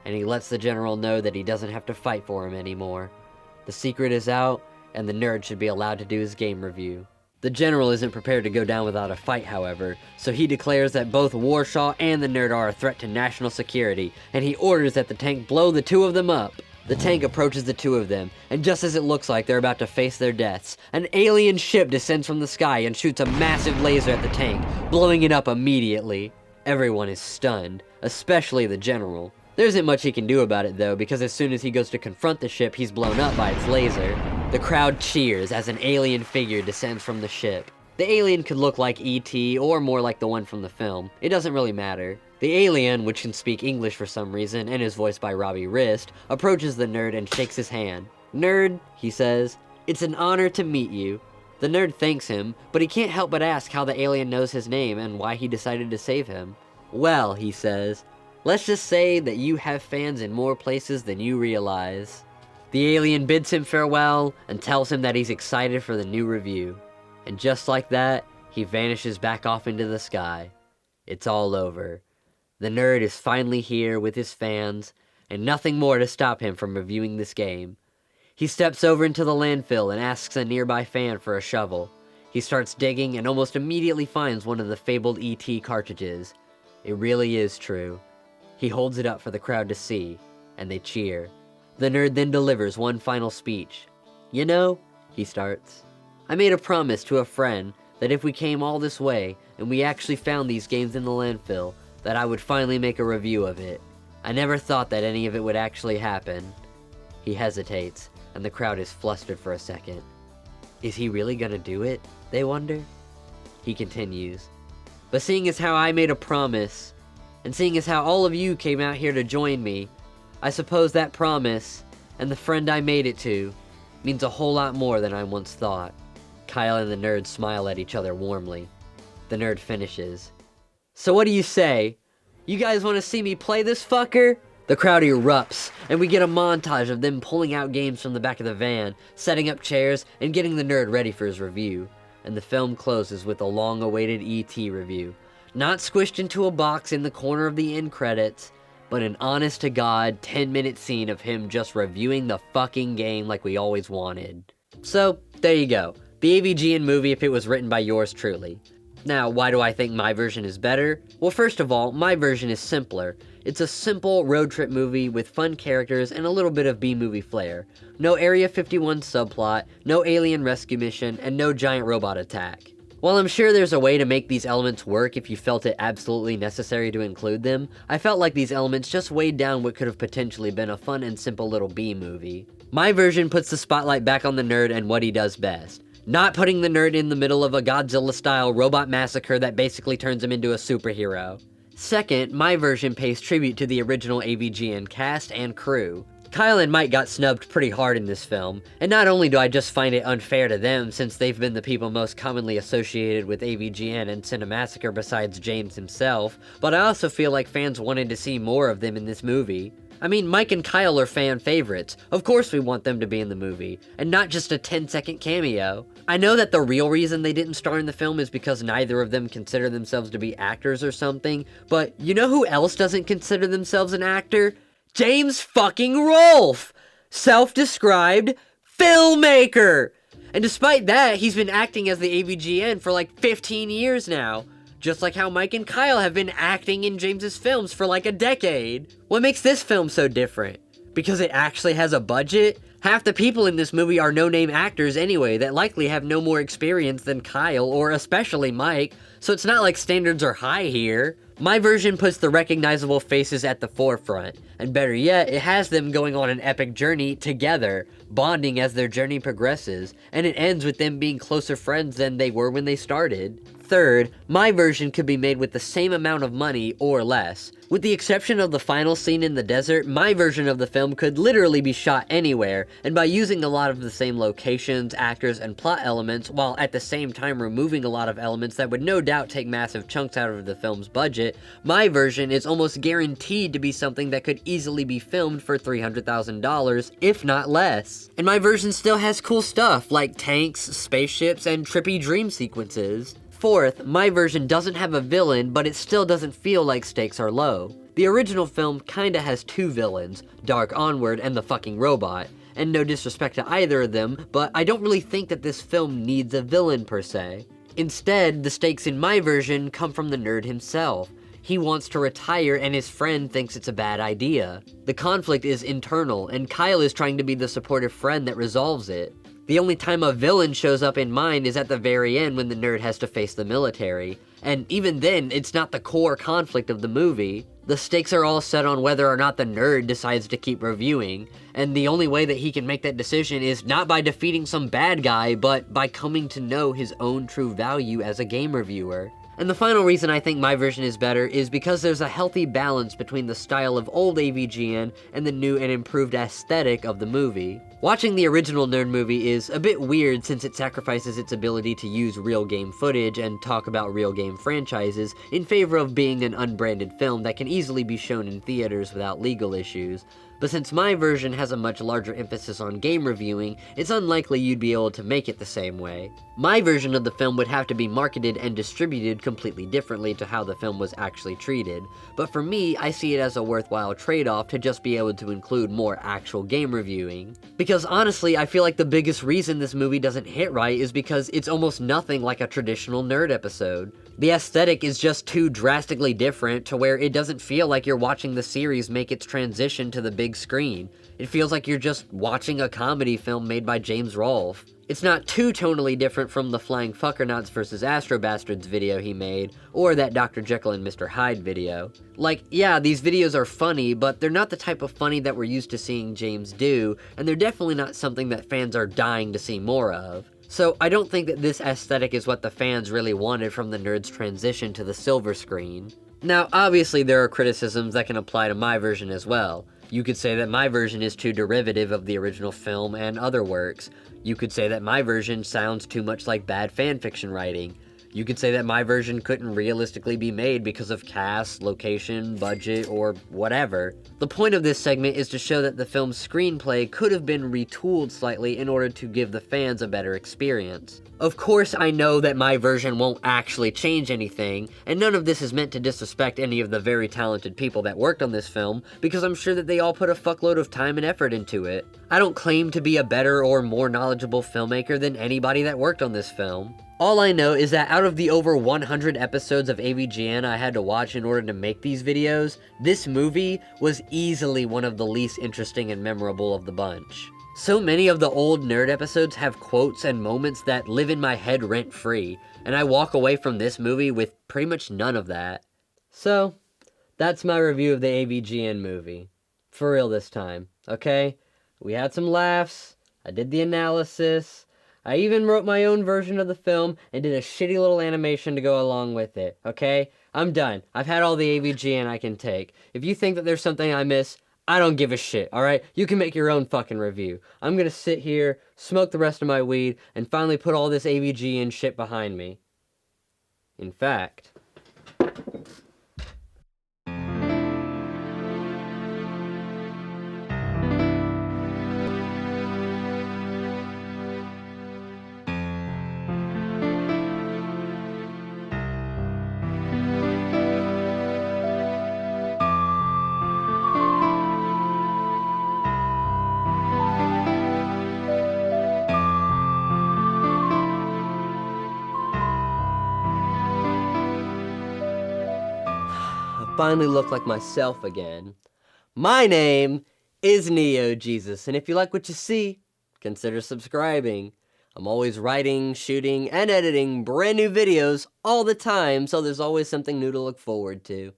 and he lets the general know that he doesn't have to fight for him anymore. The secret is out, and the nerd should be allowed to do his game review. The general isn't prepared to go down without a fight, however, so he declares that both Warshaw and the nerd are a threat to national security, and he orders that the tank blow the two of them up. The tank approaches the two of them, and just as it looks like they're about to face their deaths, an alien ship descends from the sky and shoots a massive laser at the tank, blowing it up immediately. Everyone is stunned, especially the general. There isn't much he can do about it though, because as soon as he goes to confront the ship, he's blown up by its laser. The crowd cheers as an alien figure descends from the ship. The alien could look like E.T. or more like the one from the film. It doesn't really matter. The alien, which can speak English for some reason and is voiced by Robbie Rist, approaches the nerd and shakes his hand. "Nerd," he says, "it's an honor to meet you." The nerd thanks him, but he can't help but ask how the alien knows his name and why he decided to save him. "Well," he says, "let's just say that you have fans in more places than you realize." The alien bids him farewell and tells him that he's excited for the new review. And just like that, he vanishes back off into the sky. It's all over. The nerd is finally here with his fans, and nothing more to stop him from reviewing this game. He steps over into the landfill and asks a nearby fan for a shovel. He starts digging and almost immediately finds one of the fabled ET cartridges. It really is true. He holds it up for the crowd to see, and they cheer. The nerd then delivers one final speech. "You know," he starts, "I made a promise to a friend that if we came all this way and we actually found these games in the landfill, that I would finally make a review of it. I never thought that any of it would actually happen." He hesitates, and the crowd is flustered for a second. Is he really gonna do it, they wonder? He continues, "But seeing as how I made a promise, and seeing as how all of you came out here to join me, I suppose that promise, and the friend I made it to, means a whole lot more than I once thought." Kyle and the nerd smile at each other warmly. The nerd finishes, "So what do you say? You guys want to see me play this fucker?" The crowd erupts, and we get a montage of them pulling out games from the back of the van, setting up chairs, and getting the nerd ready for his review. And the film closes with a long-awaited ET review. Not squished into a box in the corner of the end credits, but an honest-to-God 10-minute scene of him just reviewing the fucking game like we always wanted. So, there you go. The AVGN movie if it was written by yours truly. Now, why do I think my version is better? Well, first of all, my version is simpler. It's a simple road trip movie with fun characters and a little bit of B-movie flair. No Area 51 subplot, no alien rescue mission, and no giant robot attack. While I'm sure there's a way to make these elements work if you felt it absolutely necessary to include them, I felt like these elements just weighed down what could have potentially been a fun and simple little B-movie. My version puts the spotlight back on the nerd and what he does best. Not putting the nerd in the middle of a Godzilla-style robot massacre that basically turns him into a superhero. Second, my version pays tribute to the original AVGN cast and crew. Kyle and Mike got snubbed pretty hard in this film, and not only do I just find it unfair to them since they've been the people most commonly associated with AVGN and Cinemassacre besides James himself, but I also feel like fans wanted to see more of them in this movie. I mean, Mike and Kyle are fan favorites. Of course we want them to be in the movie, and not just a 10-second cameo. I know that the real reason they didn't star in the film is because neither of them consider themselves to be actors or something, but you know who else doesn't consider themselves an actor? James fucking Rolfe! Self-described filmmaker! And despite that, he's been acting as the AVGN for like 15 years now. Just like how Mike and Kyle have been acting in James's films for like a decade. What makes this film so different? Because it actually has a budget? Half the people in this movie are no-name actors anyway that likely have no more experience than Kyle or especially Mike, so it's not like standards are high here. My version puts the recognizable faces at the forefront, and better yet, it has them going on an epic journey together, bonding as their journey progresses, and it ends with them being closer friends than they were when they started. Third, my version could be made with the same amount of money or less. With the exception of the final scene in the desert, my version of the film could literally be shot anywhere, and by using a lot of the same locations, actors, and plot elements, while at the same time removing a lot of elements that would no doubt take massive chunks out of the film's budget, my version is almost guaranteed to be something that could easily be filmed for $300,000, if not less. And my version still has cool stuff, like tanks, spaceships, and trippy dream sequences. Fourth, my version doesn't have a villain, but it still doesn't feel like stakes are low. The original film kinda has two villains, Dark Onward and the fucking robot, and no disrespect to either of them, but I don't really think that this film needs a villain per se. Instead, the stakes in my version come from the nerd himself. He wants to retire and his friend thinks it's a bad idea. The conflict is internal, and Kyle is trying to be the supportive friend that resolves it. The only time a villain shows up in mine is at the very end when the nerd has to face the military. And even then, it's not the core conflict of the movie. The stakes are all set on whether or not the nerd decides to keep reviewing, and the only way that he can make that decision is not by defeating some bad guy, but by coming to know his own true value as a game reviewer. And the final reason I think my version is better is because there's a healthy balance between the style of old AVGN and the new and improved aesthetic of the movie. Watching the original nerd movie is a bit weird since it sacrifices its ability to use real game footage and talk about real game franchises in favor of being an unbranded film that can easily be shown in theaters without legal issues. But since my version has a much larger emphasis on game reviewing, it's unlikely you'd be able to make it the same way. My version of the film would have to be marketed and distributed completely differently to how the film was actually treated. But for me, I see it as a worthwhile trade-off to just be able to include more actual game reviewing. Because honestly, I feel like the biggest reason this movie doesn't hit right is because it's almost nothing like a traditional nerd episode. The aesthetic is just too drastically different to where it doesn't feel like you're watching the series make its transition to the big screen. It feels like you're just watching a comedy film made by James Rolfe. It's not too tonally different from the Flying Fuckernauts vs. Astro Bastards video he made, or that Dr. Jekyll and Mr. Hyde video. Like, yeah, these videos are funny, but they're not the type of funny that we're used to seeing James do, and they're definitely not something that fans are dying to see more of. So I don't think that this aesthetic is what the fans really wanted from the nerd's transition to the silver screen. Now, obviously there are criticisms that can apply to my version as well. You could say that my version is too derivative of the original film and other works. You could say that my version sounds too much like bad fanfiction writing. You could say that my version couldn't realistically be made because of cast, location, budget, or whatever. The point of this segment is to show that the film's screenplay could have been retooled slightly in order to give the fans a better experience. Of course, I know that my version won't actually change anything, and none of this is meant to disrespect any of the very talented people that worked on this film, because I'm sure that they all put a fuckload of time and effort into it. I don't claim to be a better or more knowledgeable filmmaker than anybody that worked on this film. All I know is that out of the over 100 episodes of AVGN I had to watch in order to make these videos, this movie was easily one of the least interesting and memorable of the bunch. So many of the old nerd episodes have quotes and moments that live in my head rent-free, and I walk away from this movie with pretty much none of that. So, that's my review of the AVGN movie. For real this time, okay? We had some laughs, I did the analysis, I even wrote my own version of the film and did a shitty little animation to go along with it, okay? I'm done. I've had all the AVGN I can take. If you think that there's something I miss, I don't give a shit, alright? You can make your own fucking review. I'm gonna sit here, smoke the rest of my weed, and finally put all this AVGN shit behind me. In fact... finally look like myself again. My name is NeoJesus, and if you like what you see, consider subscribing. I'm always writing, shooting, and editing brand new videos all the time, so there's always something new to look forward to.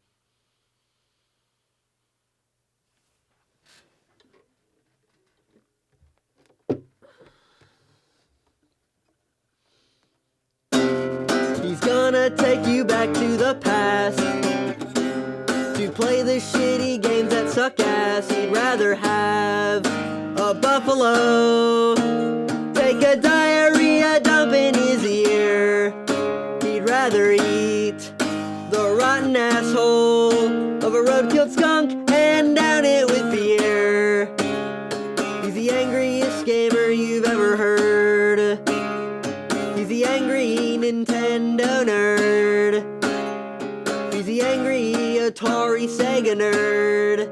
He's gonna take you back to the past to play the shitty games that suck ass. He'd rather have a buffalo take a diarrhea dump in his ear. He'd rather eat the rotten asshole of a road-killed skunk and down it with beer. He's the angriest gamer you've ever heard. He's the angry Nintendo nerd. He's the angry Atari Sega nerd.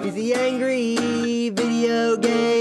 He's the angry video game